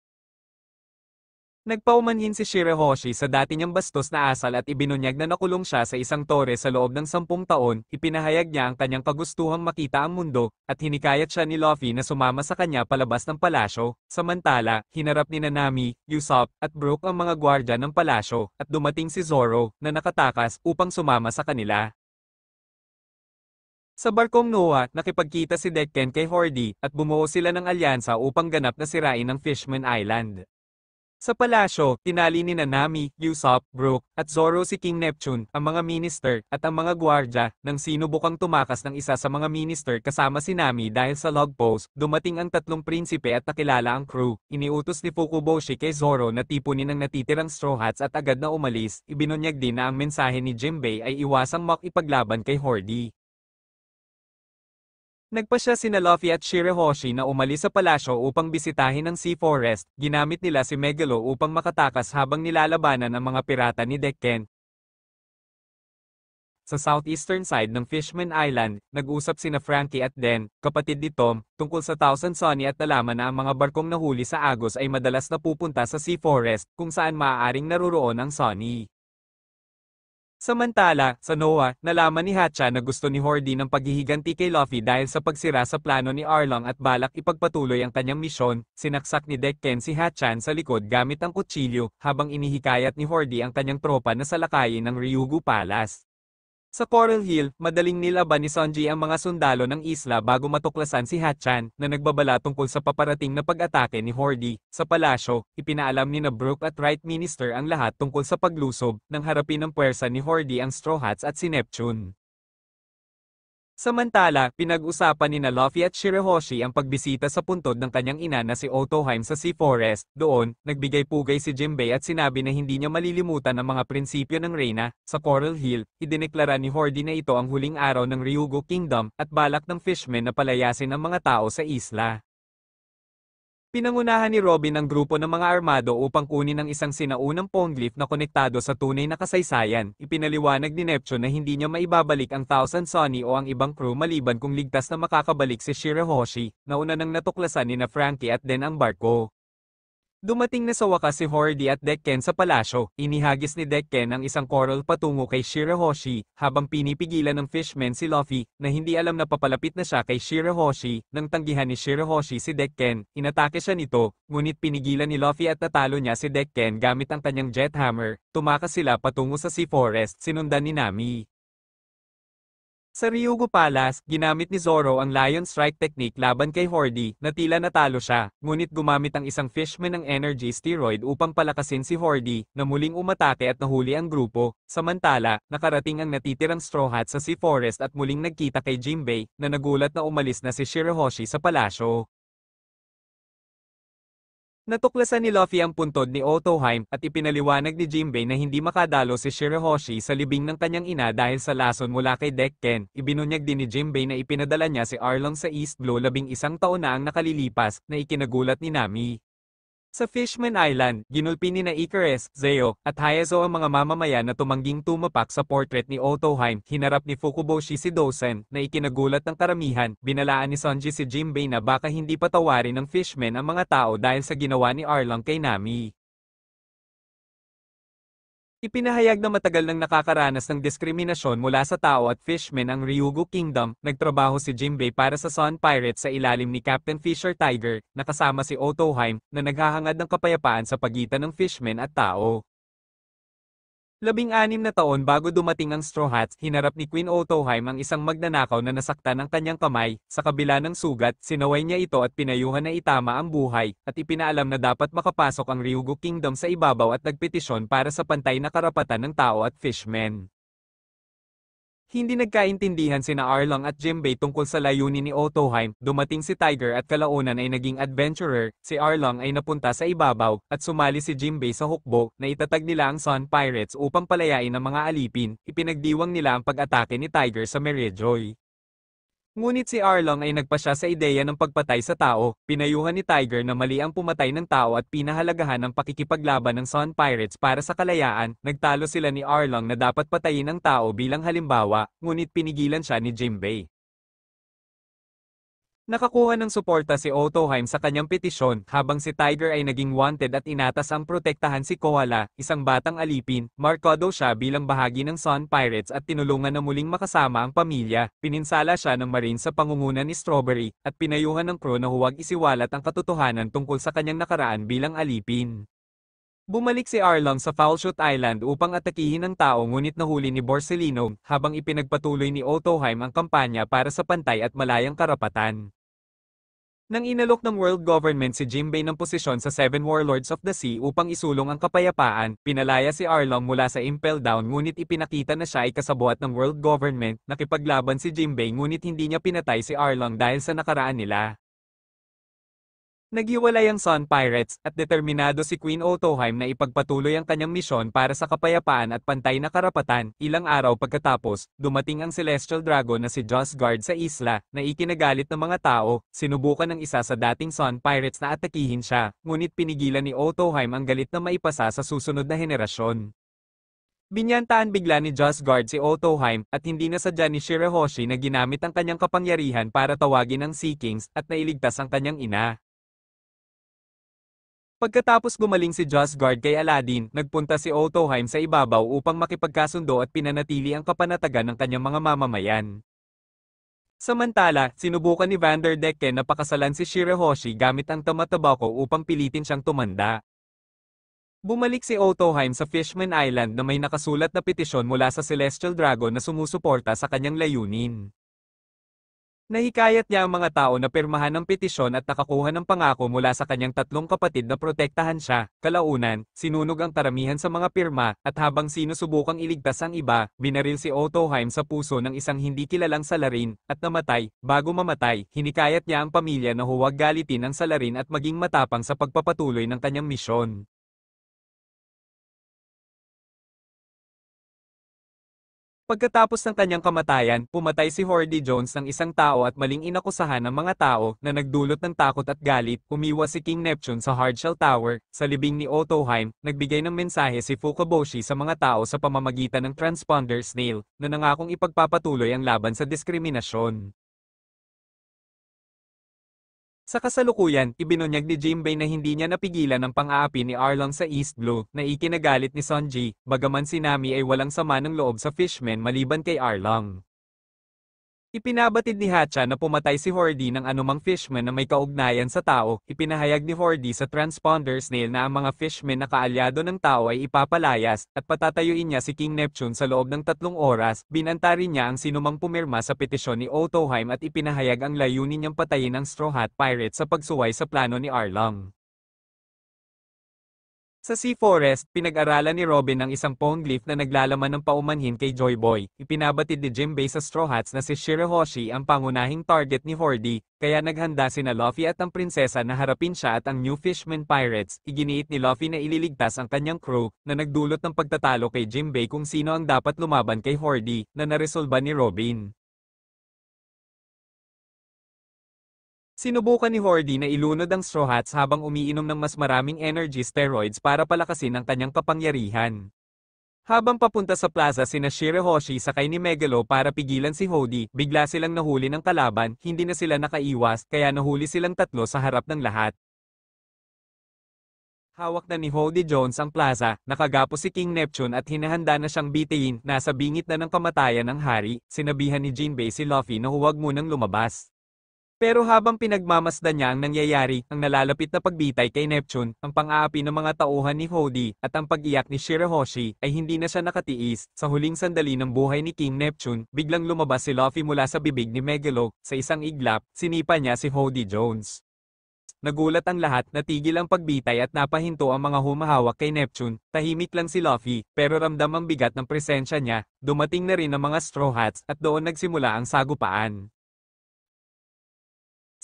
Nagpaumanhin si Shirahoshi sa dati niyang bastos na asal at ibinunyag na nakulong siya sa isang tore sa loob ng 10 taon. Ipinahayag niya ang kanyang kagustuhang makita ang mundo, at hinikayat siya ni Luffy na sumama sa kanya palabas ng palasyo. Samantala, hinarap ni Nami, Usopp, at Brook ang mga gwardya ng palasyo, at dumating si Zoro, na nakatakas, upang sumama sa kanila. Sa barkong Noah, nakipagkita si Decken kay Hordy, at bumuo sila ng alyansa upang ganap na sirain ang Fishman Island. Sa palasyo, tinali ni Nami, Usopp, Brook, at Zoro si King Neptune, ang mga minister, at ang mga gwardya, nang sinubukang tumakas ng isa sa mga minister kasama si Nami dahil sa log post. Dumating ang 3 prinsipe at nakilala ang crew. Iniutos ni Fukuboshi kay Zoro na tipunin ang natitirang Straw Hats at agad na umalis. Ibinunyag din na ang mensahe ni Jinbei ay iwasang makipaglaban kay Hordy. Nagpasya sina Luffy at Shirahoshi na umalis sa palasyo upang bisitahin ang Sea Forest. Ginamit nila si Megalo upang makatakas habang nilalabanan ang mga pirata ni Decken. Sa southeastern side ng Fishman Island, nag-usap sina Frankie at Den, kapatid ni Tom, tungkol sa Thousand Sunny at nalaman na ang mga barkong nahuli sa Agos ay madalas na pupunta sa Sea Forest, kung saan maaaring naruroon ang Sunny. Samantala, sa Noah, nalaman ni Hatcha na gusto ni Hordy ng paghihiganti kay Luffy dahil sa pagsira sa plano ni Arlong at balak ipagpatuloy ang kanyang misyon. Sinaksak ni Decken si Hatchan sa likod gamit ang kutsilyo, habang inihikayat ni Hordy ang kanyang tropa na salakayin ng Ryugu Palace. Sa Coral Hill, madaling nilaban ni Sanji ang mga sundalo ng isla bago matuklasan si Hatchan, na nagbabala tungkol sa paparating na pag-atake ni Hordy. Sa palasyo, ipinaalam ni Brook at Right Minister ang lahat tungkol sa paglusob, nang harapin ng puwersa ni Hordy ang Straw Hats at si Neptune. Samantala, pinag-usapan ni Luffy at Shirahoshi ang pagbisita sa puntod ng kanyang ina na si Otoheim sa Sea Forest. Doon, nagbigay pugay si Jinbei at sinabi na hindi niya malilimutan ang mga prinsipyo ng Reyna. Sa Coral Hill, idineklara ni Hordy na ito ang huling araw ng Ryugu Kingdom, at balak ng Fishman na palayasin ang mga tao sa isla. Pinangunahan ni Robin ang grupo ng mga armado upang kunin ang isang sinaunang poneglyph na konektado sa tunay na kasaysayan. Ipinaliwanag ni Neptune na hindi niya maibabalik ang Thousand Sunny o ang ibang crew maliban kung ligtas na makakabalik si Shirahoshi. Nauna nang natuklasan ni Frankie at Den ang barko. Dumating na sa wakas si Hordy at Decken sa palasyo. Inihagis ni Decken ang isang coral patungo kay Shirahoshi, habang pinipigilan ng Fishman si Luffy, na hindi alam na papalapit na siya kay Shirahoshi. Nang tanggihan ni Shirahoshi si Decken, inatake siya nito, ngunit pinigilan ni Luffy at natalo niya si Decken gamit ang kanyang jet hammer. Tumakas sila patungo sa Sea Forest, sinundan ni Nami. Sa Ryugu Palace, ginamit ni Zoro ang Lion Strike technique laban kay Hordy, na tila natalo siya, ngunit gumamit ang isang Fishman ng energy steroid upang palakasin si Hordy, na muling umatake at nahuli ang grupo. Samantala, nakarating ang natitirang Straw Hats sa Sea Forest at muling nagkita kay Jinbei, na nagulat na umalis na si Shirahoshi sa palasyo. Natuklasan ni Luffy ang puntod ni Otoheim at ipinaliwanag ni Jinbei na hindi makadalo si Shirahoshi sa libing ng kanyang ina dahil sa lason mula kay Decken. Ibinunyag din ni Jinbei na ipinadala niya si Arlong sa East Blue 11 taon na ang nakalilipas, na ikinagulat ni Nami. Sa Fishman Island, ginulpi ni na Icarus, Zeo, at Hayazo ang mga mamamayan na tumangging tumapak sa portrait ni Otoheim, hinarap ni Fukuboshi si Dosen, na ikinagulat ng karamihan, binalaan ni Sonji si Jimbei na baka hindi patawarin ng Fishman ang mga tao dahil sa ginawa ni Arlong kay Nami. Ipinahayag na matagal nang nakakaranas ng diskriminasyon mula sa tao at fishmen ang Ryugu Kingdom. Nagtrabaho si Jimbei para sa Sun Pirates sa ilalim ni Captain Fisher Tiger, na kasama si Otoheim, na naghahangad ng kapayapaan sa pagitan ng fishmen at tao. 16 na taon bago dumating ang Straw Hats, hinarap ni Queen Otoheim ang isang magnanakaw na nasaktan ang kanyang kamay. Sa kabila ng sugat, sinaway niya ito at pinayuhan na itama ang buhay, at ipinaalam na dapat makapasok ang Ryugu Kingdom sa ibabaw at nagpetisyon para sa pantay na karapatan ng tao at fishmen. Hindi nagkaintindihan sina Arlong at Jimbei tungkol sa layunin ni Otoheim. Dumating si Tiger at kalaunan ay naging adventurer. Si Arlong ay napunta sa ibabaw, at sumali si Jimbei sa hukbo, na itatag nila ang Sun Pirates upang palayain ang mga alipin. Ipinagdiwang nila ang pag-atake ni Tiger sa Merijoy. Ngunit si Arlong ay nagpasya sa ideya ng pagpatay sa tao. Pinayuhan ni Tiger na mali ang pumatay ng tao at pinahalagahan ang pakikipaglaban ng Sun Pirates para sa kalayaan. Nagtalo sila ni Arlong na dapat patayin ang tao bilang halimbawa, ngunit pinigilan siya ni Jimbei. Nakakuha ng suporta si Otoheim sa kanyang petisyon, habang si Tiger ay naging wanted at inatas ang protektahan si Koala, isang batang alipin. Markado siya bilang bahagi ng Sun Pirates at tinulungan na muling makasama ang pamilya. Pininsala siya ng Marine sa pangunguna ni Strawberry, at pinayuhan ng crew na huwag isiwalat ang katotohanan tungkol sa kanyang nakaraan bilang alipin. Bumalik si Arlong sa Foulshoot Island upang atakihin ang tao, ngunit nahuli ni Borsellino, habang ipinagpatuloy ni Otoheim ang kampanya para sa pantay at malayang karapatan. Nang inalok ng world government si Jimbei ng posisyon sa Seven Warlords of the Sea upang isulong ang kapayapaan, pinalaya si Arlong mula sa Impel Down, ngunit ipinakita na siya ay kasabuat ng world government. Nakipaglaban si Jimbei ngunit hindi niya pinatay si Arlong dahil sa nakaraan nila. Naghiwalay ang Sun Pirates, at determinado si Queen Otoheim na ipagpatuloy ang kanyang misyon para sa kapayapaan at pantay na karapatan. Ilang araw pagkatapos, dumating ang Celestial Dragon na si Joss Guard sa isla, na ikinagalit ng mga tao. Sinubukan ng isa sa dating Sun Pirates na atakihin siya, ngunit pinigilan ni Otoheim ang galit na maipasa sa susunod na henerasyon. Binyantaan bigla ni Joss Guard si Otoheim, at hindi na sadya ni Shirahoshi na ginamit ang kanyang kapangyarihan para tawagin ang Sea Kings at nailigtas ang kanyang ina. Pagkatapos gumaling si Joss Guard kay Aladdin, nagpunta si Otoheim sa ibabaw upang makipagkasundo at pinanatili ang kapanatagan ng kanyang mga mamamayan. Samantala, sinubukan ni Vanderdecken na pakasalan si Shirahoshi gamit ang Tamatabako upang pilitin siyang tumanda. Bumalik si Otoheim sa Fishman Island na may nakasulat na petisyon mula sa Celestial Dragon na sumusuporta sa kanyang layunin. Nahikayat niya ang mga tao na pirmahan ang petisyon at nakakuha ng pangako mula sa kanyang tatlong kapatid na protektahan siya. Kalaunan, sinunog ang karamihan sa mga pirma, at habang sinusubukang iligtas ang iba, binaril si Otoheim sa puso ng isang hindi kilalang salarin, at namatay. Bago mamatay, hinikayat niya ang pamilya na huwag galitin ang salarin at maging matapang sa pagpapatuloy ng kanyang misyon. Pagkatapos ng kanyang kamatayan, pumatay si Hordy Jones ng isang tao at maling inakusahan ng mga tao, na nagdulot ng takot at galit. Umiwas si King Neptune sa Hardshell Tower. Sa libing ni Otoheim, nagbigay ng mensahe si Fukaboshi sa mga tao sa pamamagitan ng transponder snail, na nangakong ipagpapatuloy ang laban sa diskriminasyon. Sa kasalukuyan, ibinunyag ni Jimbei na hindi niya napigilan ang pang-aapi ni Arlong sa East Blue, na ikinagalit ni Sonji, bagaman si Nami ay walang sama ng loob sa fishmen maliban kay Arlong. Ipinabatid ni Hatcha na pumatay si Hordy ng anumang fishman na may kaugnayan sa tao. Ipinahayag ni Hordy sa transponder snail na ang mga fishman na kaalyado ng tao ay ipapalayas, at patatayuin niya si King Neptune sa loob ng 3 oras. Binanta rin niya ang sinumang pumirma sa petisyon ni Otoheim at ipinahayag ang layunin niyang patayin ang Straw Hat Pirates sa pagsuway sa plano ni Arlong. Sa Sea Forest, pinag-aralan ni Robin ang isang poneglyph na naglalaman ng paumanhin kay Joy Boy. Ipinabatid ni Jimbei sa Straw Hats na si Shirahoshi ang pangunahing target ni Hordy, kaya naghanda sina Luffy at ang prinsesa na harapin siya at ang New Fishman Pirates. Iginiit ni Luffy na ililigtas ang kanyang crew, na nagdulot ng pagtatalo kay Jimbei kung sino ang dapat lumaban kay Hordy, na naresolba ni Robin. Sinubukan ni Hordy na ilunod ang Straw Hats habang umiinom ng mas maraming energy steroids para palakasin ang kanyang kapangyarihan. Habang papunta sa plaza sina Shirahoshi sakay ni Megalo para pigilan si Hody, bigla silang nahuli ng kalaban, hindi na sila nakaiwas, kaya nahuli silang tatlo sa harap ng lahat. Hawak na ni Hody Jones ang plaza, nakagapos si King Neptune at hinahanda na siyang bitiyin, nasa bingit na ng kamatayan ng hari, sinabihan ni Jinbei si Luffy na huwag munang lumabas. Pero habang pinagmamasdan niya ang nangyayari, ang nalalapit na pagbitay kay Neptune, ang pang-aapi ng mga tauhan ni Hody, at ang pag-iyak ni Shirahoshi, ay hindi na siya nakatiis. Sa huling sandali ng buhay ni King Neptune, biglang lumabas si Luffy mula sa bibig ni Megalo, sa isang iglap, sinipa niya si Hody Jones. Nagulat ang lahat, natigil ang pagbitay at napahinto ang mga humahawak kay Neptune. Tahimik lang si Luffy, pero ramdam ang bigat ng presensya niya. Dumating na rin ang mga Straw Hats at doon nagsimula ang sagupaan.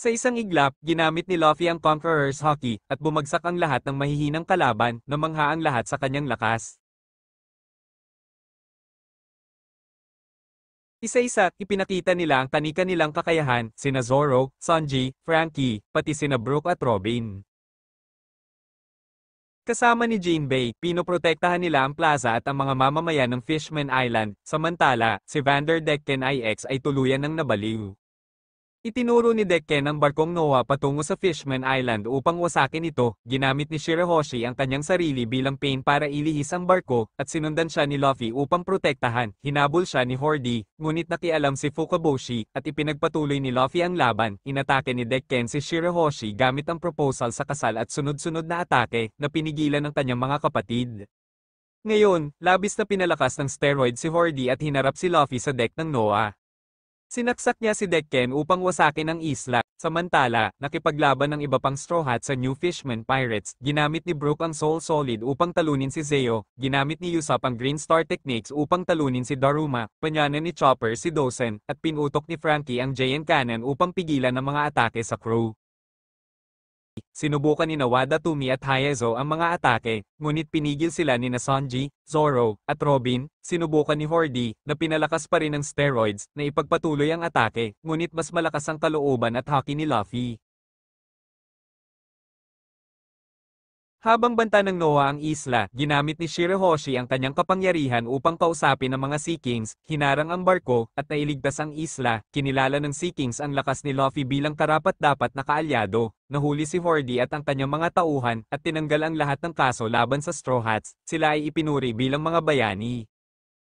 Sa isang iglap, ginamit ni Luffy ang Conqueror's Haki at bumagsak ang lahat ng mahihinang kalaban, namangha ang lahat sa kanyang lakas. Isa-isa, ipinakita nila ang kani-kanilang kakayahan, sina Zoro, Sanji, Frankie, pati sina Brook at Robin. Kasama ni Jinbei, pinoprotektahan nila ang plaza at ang mga mamamayan ng Fishman Island, samantala, si Vanderdecken IX ay tuluyan ng nabaliw. Itinuro ni Decken ang barkong Noah patungo sa Fishman Island upang wasakin ito. Ginamit ni Shirahoshi ang kanyang sarili bilang pain para ilihis ang barko, at sinundan siya ni Luffy upang protektahan. Hinabol siya ni Hordy, ngunit nakialam si Fukaboshi, at ipinagpatuloy ni Luffy ang laban. Inatake ni Decken si Shirahoshi gamit ang proposal sa kasal at sunod-sunod na atake, na pinigilan ng kanyang mga kapatid. Ngayon, labis na pinalakas ng steroid si Hordy at hinarap si Luffy sa deck ng Noah. Sinaksak niya si Decken upang wasakin ang isla. Samantala, nakipaglaban ng iba pang Straw Hats sa New Fishman Pirates. Ginamit ni Brook ang Soul Solid upang talunin si Zeo. Ginamit ni Usopp ang Green Star Techniques upang talunin si Daruma. Panyanan ni Chopper si Dosen, at pinutok ni Frankie ang Giant Cannon upang pigilan ang mga atake sa crew. Sinubukan ni Wada Tumi at Hayazo ang mga atake, ngunit pinigil sila ni Sanji, Zoro, at Robin. Sinubukan ni Hordy, na pinalakas pa rin ng steroids, na ipagpatuloy ang atake, ngunit mas malakas ang kalooban at haki ni Luffy. Habang banta ng Noah ang isla, ginamit ni Shirahoshi ang kanyang kapangyarihan upang kausapin ang mga Sea Kings, hinarang ang barko, at nailigtas ang isla. Kinilala ng Sea Kings ang lakas ni Luffy bilang karapat-dapat na kaalyado. Nahuli si Hordy at ang kanyang mga tauhan, at tinanggal ang lahat ng kaso laban sa Straw Hats. Sila ay ipinuri bilang mga bayani.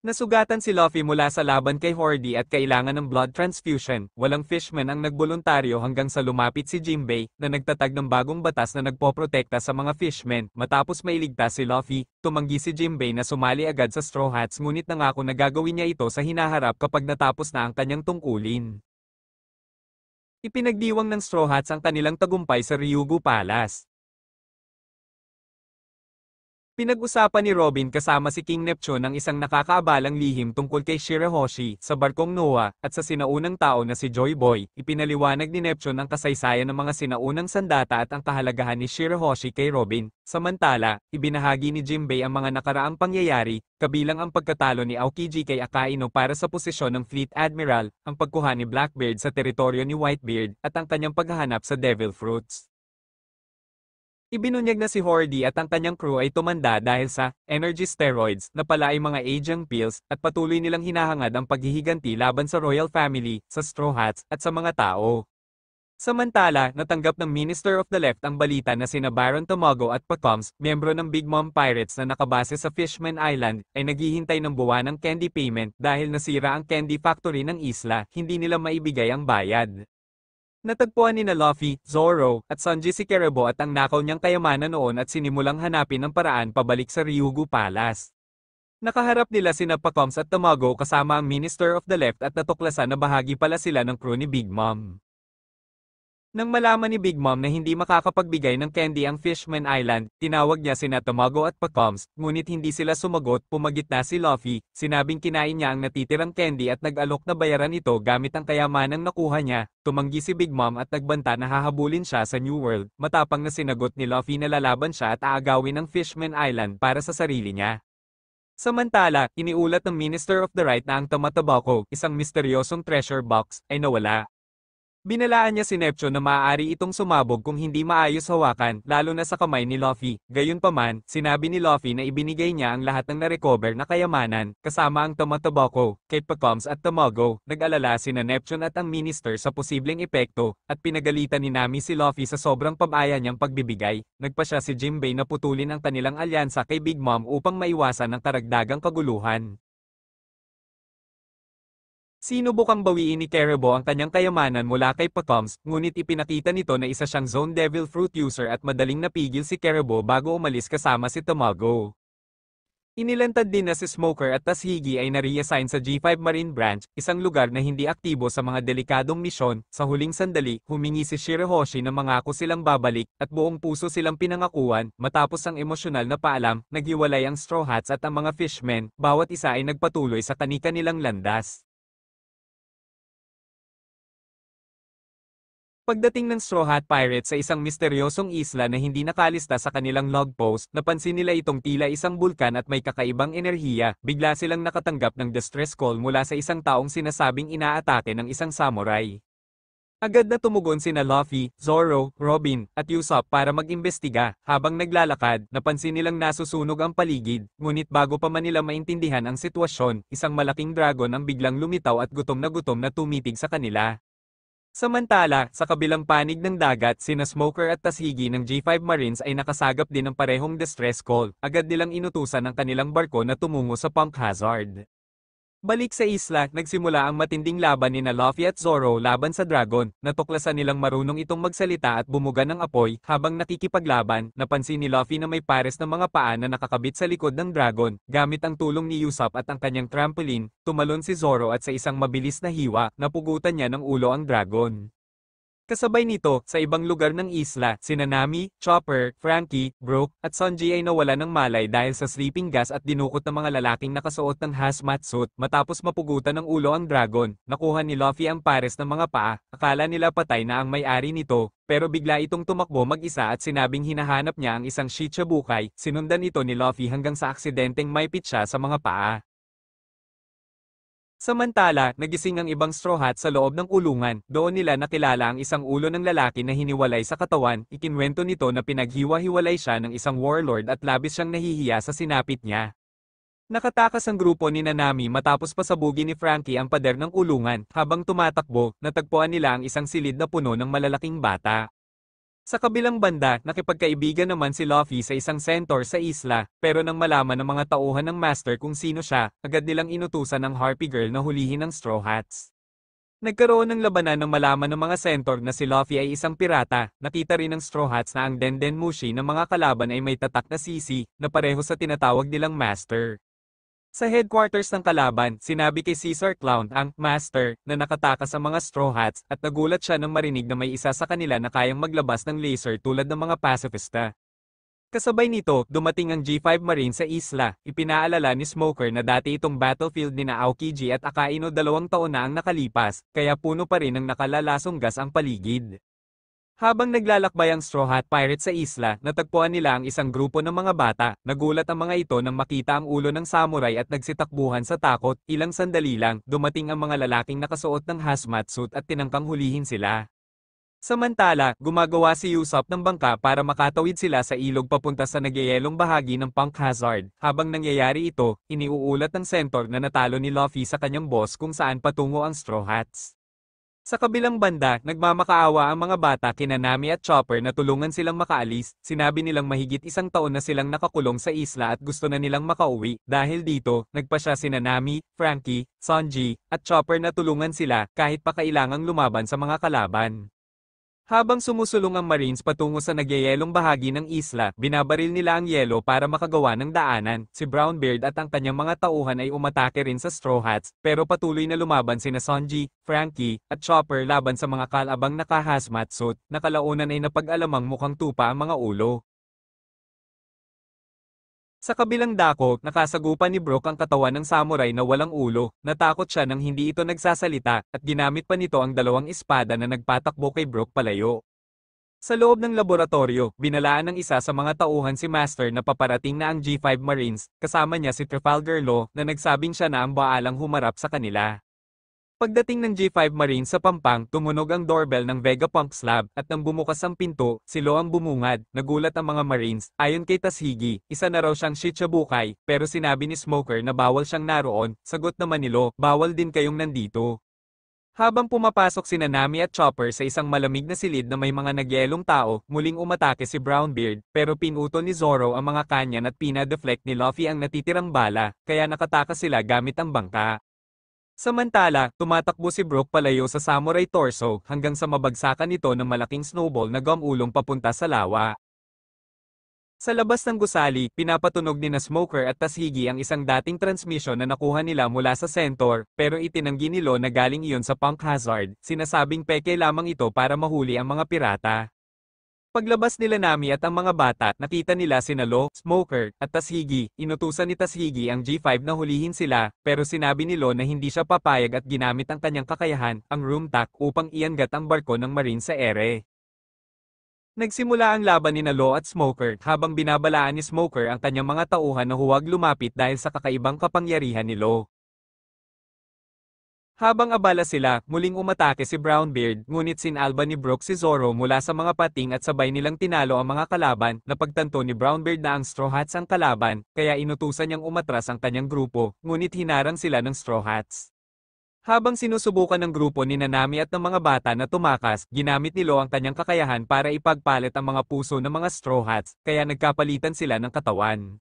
Nasugatan si Luffy mula sa laban kay Hordy at kailangan ng blood transfusion. Walang fishman ang nagboluntaryo hanggang sa lumapit si Jinbei, na nagtatag ng bagong batas na nagpoprotekta sa mga fishmen. Matapos mailigtas si Luffy, tumanggi si Jinbei na sumali agad sa Straw Hats, ngunit nangako na gagawin niya ito sa hinaharap kapag natapos na ang kanyang tungkulin. Ipinagdiwang ng Straw Hats ang kanilang tagumpay sa Ryugu Palace. Pinag-usapan ni Robin kasama si King Neptune ang isang nakakaabalang lihim tungkol kay Shirahoshi sa barkong Noah, at sa sinaunang tao na si Joy Boy. Ipinaliwanag ni Neptune ang kasaysayan ng mga sinaunang sandata at ang kahalagahan ni Shirahoshi kay Robin. Samantala, ibinahagi ni Jinbei ang mga nakaraang pangyayari, kabilang ang pagkatalo ni Aokiji kay Akainu para sa posisyon ng Fleet Admiral, ang pagkuha ni Blackbeard sa teritoryo ni Whitebeard, at ang kanyang paghahanap sa Devil Fruits. Ibinunyag na si Hordy at ang kanyang crew ay tumanda dahil sa energy steroids, na pala ay mga aging pills, at patuloy nilang hinahangad ang paghihiganti laban sa royal family, sa Straw Hats, at sa mga tao. Samantala, natanggap ng Minister of the Left ang balita na sina Baron Tamago at Pacoms, miyembro ng Big Mom Pirates na nakabase sa Fishman Island, ay naghihintay ng buwan ng candy payment dahil nasira ang candy factory ng isla, hindi nila maibigay ang bayad. Natagpuan ni Luffy, Zoro, at Sanji si Kerebo at ang nakaw niyang kayamanan noon at sinimulang hanapin ang paraan pabalik sa Ryugu Palace. Nakaharap nila sina Pacoms at Tamago kasama ang Minister of the Left at natuklasan na bahagi pala sila ng crew ni Big Mom. Nang malaman ni Big Mom na hindi makakapagbigay ng candy ang Fishman Island, tinawag niya sina Tamago at Pacoms, ngunit hindi sila sumagot. Pumagitna si Luffy, sinabing kinain niya ang natitirang candy at nag-alok na bayaran ito gamit ang kayamanang nakuha niya. Tumanggi si Big Mom at nagbanta na hahabulin siya sa New World. Matapang na sinagot ni Luffy na lalaban siya at aagawin ang Fishman Island para sa sarili niya. Samantala, iniulat ng Minister of the Right na ang Tamatabako, isang misteryosong treasure box, ay nawala. Binalaan niya si Neptune na maaari itong sumabog kung hindi maayos hawakan, lalo na sa kamay ni Luffy. Gayunpaman, sinabi ni Luffy na ibinigay niya ang lahat ng na-recover na kayamanan, kasama ang Tomotabako, Cape Pacoms at Tamago. Nag-alala sina Neptune at ang Minister sa posibleng epekto, at pinagalitan ni Nami si Luffy sa sobrang pamaya niyang pagbibigay. Nagpa siya si Jimbei na putulin ang kanilang alyansa kay Big Mom upang maiwasan ang karagdagang kaguluhan. Sinubukang bawiin ni Caribou ang kanyang kayamanan mula kay Pacoms, ngunit ipinakita nito na isa siyang Zone Devil Fruit user at madaling napigil si Caribou bago umalis kasama si Tamago. Inilantad din na si Smoker at Tashigi ay na-reassign sa G5 Marine Branch, isang lugar na hindi aktibo sa mga delikadong misyon. Sa huling sandali, humingi si Shirahoshi na mangako silang babalik, at buong puso silang pinangakuan. Matapos ang emosyonal na paalam, naghiwalay ang Straw Hats at ang mga Fishmen, bawat isa ay nagpatuloy sa kani-kanilang landas. Pagdating ng Straw Hat Pirates sa isang misteryosong isla na hindi nakalista sa kanilang log post, napansin nila itong tila isang bulkan at may kakaibang enerhiya. Bigla silang nakatanggap ng distress call mula sa isang taong sinasabing inaatake ng isang samurai. Agad na tumugon sina Luffy, Zoro, Robin, at Usopp para mag-imbestiga. Habang naglalakad, napansin nilang nasusunog ang paligid, ngunit bago pa man nila maintindihan ang sitwasyon, isang malaking dragon ang biglang lumitaw at gutom na tumitig sa kanila. Samantala, sa kabilang panig ng dagat, sina Smoker at Tashigi ng G5 Marines ay nakasagap din ng parehong distress call. Agad nilang inutusan ang kanilang barko na tumungo sa Punk Hazard. Balik sa isla, nagsimula ang matinding laban ni Luffy at Zoro laban sa dragon. Natuklasan nilang marunong itong magsalita at bumuga ng apoy. Habang nakikipaglaban, napansin ni Luffy na may pares ng mga paa na nakakabit sa likod ng dragon. Gamit ang tulong ni Usopp at ang kanyang trampoline, tumalon si Zoro at sa isang mabilis na hiwa, napugutan niya ng ulo ang dragon. Kasabay nito, sa ibang lugar ng isla, sina Nami, Chopper, Franky, Brook, at Sanji ay nawala ng malay dahil sa sleeping gas at dinukot ng mga lalaking nakasuot ng hazmat suit. Matapos mapugutan ng ulo ang dragon, nakuha ni Luffy ang pares ng mga paa. Akala nila patay na ang may-ari nito, pero bigla itong tumakbo mag-isa at sinabing hinahanap niya ang isang Shichibukai. Sinundan ito ni Luffy hanggang sa aksidenteng maipit siya sa mga paa. Samantala, nagising ang ibang Straw Hat sa loob ng kulungan. Doon nila nakilala ang isang ulo ng lalaki na hiniwalay sa katawan. Ikinwento nito na pinaghiwa-hiwalay siya ng isang warlord at labis siyang nahihiya sa sinapit niya. Nakatakas ang grupo ni Nanami matapos pasabugin ni Franky ang pader ng kulungan. Habang tumatakbo, natagpuan nila ang isang silid na puno ng malalaking bata. Sa kabilang banda, nakipagkaibigan naman si Luffy sa isang centaur sa isla, pero nang malaman ng mga tauhan ng master kung sino siya, agad nilang inutusan ng Harpy Girl na hulihin ang Straw Hats. Nagkaroon ng labanan nang malaman ng mga centaur na si Luffy ay isang pirata. Nakita rin ng Straw Hats na ang Denden Mushi ng mga kalaban ay may tatak na sisi, na pareho sa tinatawag nilang master. Sa headquarters ng kalaban, sinabi kay Caesar Clown, ang Master, na nakatakas ang mga Straw Hats, at nagulat siya nang marinig na may isa sa kanila na kayang maglabas ng laser tulad ng mga pacifista. Kasabay nito, dumating ang G5 Marine sa isla. Ipinaalala ni Smoker na dati itong battlefield ni Aokiji at Akaino 2 taon na ang nakalipas, kaya puno pa rin ng nakalalasong gas ang paligid. Habang naglalakbay ang Straw Hat Pirates sa isla, natagpuan nila ang isang grupo ng mga bata. Nagulat ang mga ito nang makita ang ulo ng samurai at nagsitakbuhan sa takot. Ilang sandali lang, dumating ang mga lalaking nakasuot ng hazmat suit at tinangkang hulihin sila. Samantala, gumagawa si Usopp ng bangka para makatawid sila sa ilog papunta sa nagyayelong bahagi ng Punk Hazard. Habang nangyayari ito, iniuulat ng centaur na natalo ni Luffy sa kanyang boss kung saan patungo ang Straw Hats. Sa kabilang banda, nagmamakaawa ang mga bata kina Nami at Chopper na tulungan silang makaalis. Sinabi nilang mahigit 1 taon na silang nakakulong sa isla at gusto na nilang makauwi. Dahil dito, nagpasya sina Nami, Franky, Sanji, at Chopper na tulungan sila kahit pa kailangang lumaban sa mga kalaban. Habang sumusulong ang Marines patungo sa nagyayelong bahagi ng isla, binabaril nila ang yelo para makagawa ng daanan. Si Brownbeard at ang kanyang mga tauhan ay umatake rin sa Straw Hats, pero patuloy na lumaban sina Sanji, Franky, at Chopper laban sa mga kalabang naka-hazmat suit. Nakalaunan ay napag-alamang mukhang tupa ang mga ulo. Sa kabilang dako, nakasagupan ni Brook ang katawan ng samurai na walang ulo. Natakot siya nang hindi ito nagsasalita, at ginamit pa nito ang 2 espada na nagpatakbo kay Brook palayo. Sa loob ng laboratorio, binalaan ng isa sa mga tauhan si Master na paparating na ang G5 Marines, kasama niya si Trafalgar Law, na nagsabing siya na ang baalang humarap sa kanila. Pagdating ng G5 Marine sa Pampang, tumunog ang doorbell ng Vegapunk Slab at nang bumukas ang pinto, si Lo ang bumungad. Nagulat ang mga Marines. Ayon kay Tashigi, isa na raw siyang Shichibukai, pero sinabi ni Smoker na bawal siyang naroon. Sagot naman ni Lo, bawal din kayong nandito. Habang pumapasok si Nanami at Chopper sa isang malamig na silid na may mga nagyelong tao, muling umatake si Brownbeard, pero pinuto ni Zoro ang mga kanyan at pina-deflect ni Luffy ang natitirang bala, kaya nakatakas sila gamit ang bangka. Samantala, tumatakbo si Brook palayo sa samurai torso hanggang sa mabagsakan ito ng malaking snowball na gumulong papunta sa lawa. Sa labas ng gusali, pinapatunog ni na Smoker at Tashigi ang isang dating transmission na nakuha nila mula sa Centaur, pero itinanggi ni Lo na galing iyon sa Punk Hazard, sinasabing peke lamang ito para mahuli ang mga pirata. Paglabas nila Nami at ang mga bata, nakita nila sina Lo, Smoker, at Tashigi. Inutusan ni Tashigi ang G5 na hulihin sila, pero sinabi ni Lo na hindi siya papayag at ginamit ang kanyang kakayahan, ang Roomtak, upang ianggat ang barko ng Marine sa ere. Nagsimula ang laban ni Lo at Smoker habang binabalaan ni Smoker ang kanyang mga tauhan na huwag lumapit dahil sa kakaibang kapangyarihan ni Lo. Habang abala sila, muling umatake si Brownbeard, ngunit sinalba ni Brook si Zoro mula sa mga pating at sabay nilang tinalo ang mga kalaban. Napagtanto ni Brownbeard na ang Straw Hats ang kalaban, kaya inutusan niyang umatras ang kanyang grupo, ngunit hinarang sila ng Straw Hats. Habang sinusubukan ng grupo ni Nanami at ng mga bata na tumakas, ginamit ni Lo ang kanyang kakayahan para ipagpalit ang mga puso ng mga Straw Hats, kaya nagkapalitan sila ng katawan.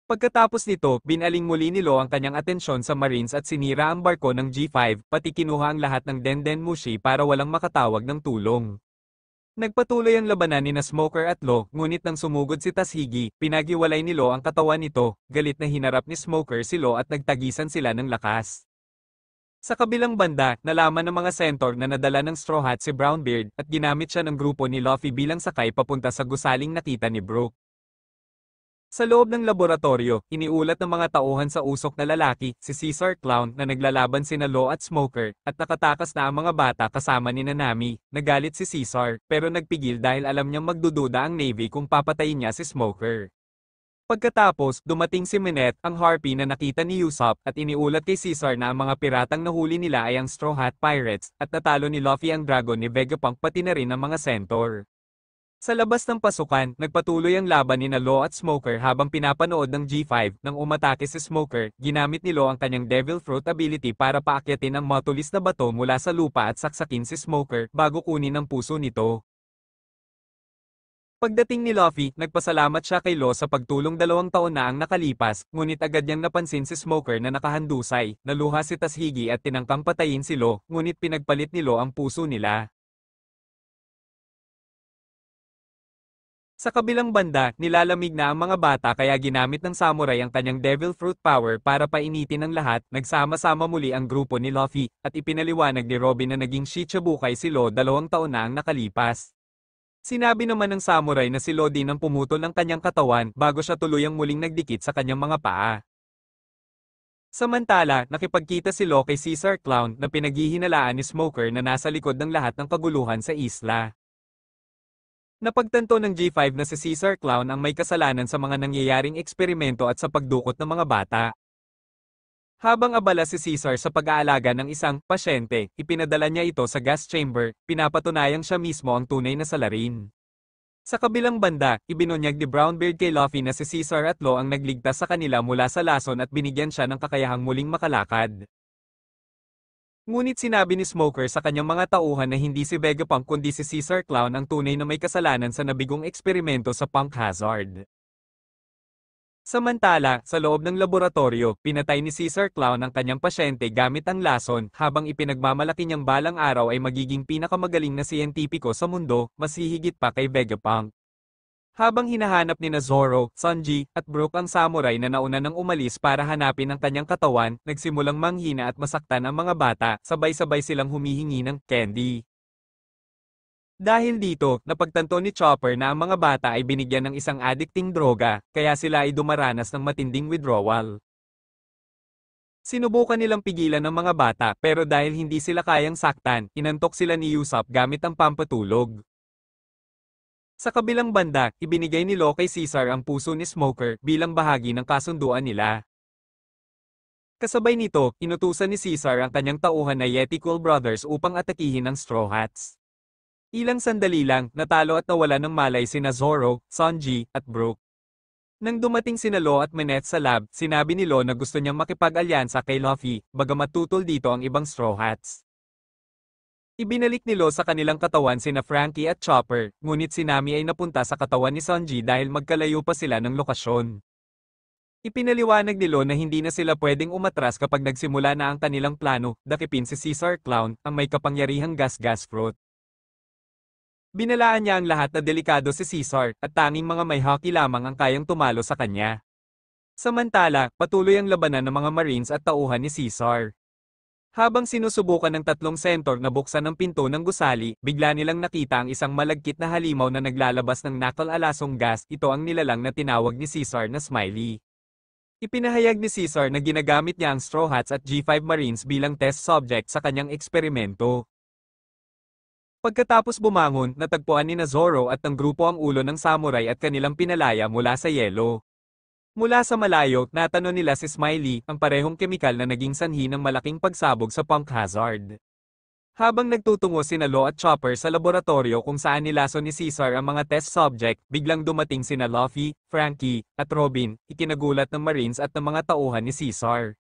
Pagkatapos nito, binaling muli ni Lo ang kanyang atensyon sa Marines at sinira ang barko ng G5, pati kinuha ang lahat ng Denden Mushi para walang makatawag ng tulong. Nagpatuloy ang labanan ni na Smoker at Lo, ngunit nang sumugod si Tashigi, pinagiwalay ni Lo ang katawan nito, galit na hinarap ni Smoker si Lo at nagtagisan sila ng lakas. Sa kabilang banda, nalaman ng mga Centaur na nadala ng Straw Hat si Brownbeard at ginamit siya ng grupo ni Luffy bilang sakay papunta sa gusaling nakita ni Brook. Sa loob ng laboratorio, iniulat ng mga tauhan sa usok na lalaki, si Caesar Clown na naglalaban sina Lo at Smoker, at nakatakas na ang mga bata kasama ni Nanami. Nagalit si Caesar, pero nagpigil dahil alam niyang magdududa ang Navy kung papatayin niya si Smoker. Pagkatapos, dumating si Minette, ang harpy na nakita ni Usopp, at iniulat kay Caesar na ang mga piratang nahuli nila ay ang Straw Hat Pirates, at natalo ni Luffy ang dragon ni Vegapunk pati na rin ang mga Centaur. Sa labas ng pasukan, nagpatuloy ang laban ni Lo at Smoker habang pinapanood ng G5. Nang umatake si Smoker, ginamit ni Lo ang kanyang Devil Fruit ability para paakyatin ang matulis na bato mula sa lupa at saksakin si Smoker bago kunin ang puso nito. Pagdating ni Luffy, nagpasalamat siya kay Lo sa pagtulong 2 taon na ang nakalipas, ngunit agad niyang napansin si Smoker na nakahandusay. Naluha si Tashigi at tinangkang patayin si Lo, ngunit pinagpalit ni Lo ang puso nila. Sa kabilang banda, nilalamig na ang mga bata kaya ginamit ng samurai ang kanyang Devil Fruit Power para painitin ang lahat. Nagsama-sama muli ang grupo ni Luffy, at ipinaliwanag ni Robin na naging Shichibukai si Lo 2 taon na ang nakalipas. Sinabi naman ng samurai na si Lo din ang pumutol ng kanyang katawan bago siya tuluyang muling nagdikit sa kanyang mga paa. Samantala, nakipagkita si Lo kay Caesar Clown na pinaghihinalaan ni Smoker na nasa likod ng lahat ng kaguluhan sa isla. Napagtanto ng G5 na si Caesar Clown ang may kasalanan sa mga nangyayaring eksperimento at sa pagdukot ng mga bata. Habang abala si Caesar sa pag-aalaga ng isang pasyente, ipinadala niya ito sa gas chamber, pinapatunayang siya mismo ang tunay na salarin. Sa kabilang banda, ibinunyag ni Brownbeard kay Luffy na si Caesar at Lo ang nagligtas sa kanila mula sa lason at binigyan siya ng kakayahang muling makalakad. Ngunit sinabi ni Smoker sa kanyang mga tauhan na hindi si Vegapunk kundi si Caesar Clown ang tunay na may kasalanan sa nabigong eksperimento sa Punk Hazard. Samantala, sa loob ng laboratorio, pinatay ni Caesar Clown ang kanyang pasyente gamit ang lason, habang ipinagmamalaki niyang balang araw ay magiging pinakamagaling na siyentipiko sa mundo, mas hihigit pa kay Vegapunk. Habang hinahanap ni Zoro, Sanji, at Brook ang samurai na nauna nang umalis para hanapin ang kanyang katawan, nagsimulang manghina at masaktan ang mga bata, sabay-sabay silang humihingi ng candy. Dahil dito, napagtanto ni Chopper na ang mga bata ay binigyan ng isang addicting droga, kaya sila ay dumaranas ng matinding withdrawal. Sinubukan nilang pigilan ng mga bata, pero dahil hindi sila kayang saktan, inantok sila ni Usopp gamit ang pampatulog. Sa kabilang banda, ibinigay ni Lo kay Caesar ang puso ni Smoker bilang bahagi ng kasunduan nila. Kasabay nito, inutusan ni Caesar ang kanyang tauhan na Yeti Cool Brothers upang atakihin ang Straw Hats. Ilang sandali lang, natalo at nawala ng malay sina Zoro, Sanji, at Brook. Nang dumating sina Law at Manette sa lab, sinabi ni Law na gusto niyang makipag-alyansa kay Luffy, bagamat tutol dito ang ibang Straw Hats. Ibinalik ni Law sa kanilang katawan sina Frankie at Chopper, ngunit si Nami ay napunta sa katawan ni Sanji dahil magkalayo pa sila ng lokasyon. Ipinaliwanag ni Law na hindi na sila pwedeng umatras kapag nagsimula na ang kanilang plano, dakipin si Caesar Clown, ang may kapangyarihang gas-gas fruit. Binalaan niya ang lahat na delikado si Caesar, at tanging mga may hockey lamang ang kayang tumalo sa kanya. Samantala, patuloy ang labanan ng mga Marines at tauhan ni Caesar. Habang sinusubukan ng tatlong centaur na buksan ang pinto ng gusali, bigla nilang nakita ang isang malagkit na halimaw na naglalabas ng nakal-alasong gas. Ito ang nilalang na tinawag ni Caesar na Smiley. Ipinahayag ni Caesar na ginagamit niya ang Straw Hats at G5 Marines bilang test subject sa kanyang eksperimento. Pagkatapos bumangon, natagpuan ni Zoro at ang grupo ang ulo ng samurai at kanilang pinalaya mula sa yelo. Mula sa malayo, natanong nila si Smiley, ang parehong kemikal na naging sanhi ng malaking pagsabog sa punk hazard. Habang nagtutungo sina Law at Chopper sa laboratorio kung saan nilason ni Caesar ang mga test subject, biglang dumating sina Luffy, Frankie, at Robin, ikinagulat ng Marines at ng mga tauhan ni Caesar.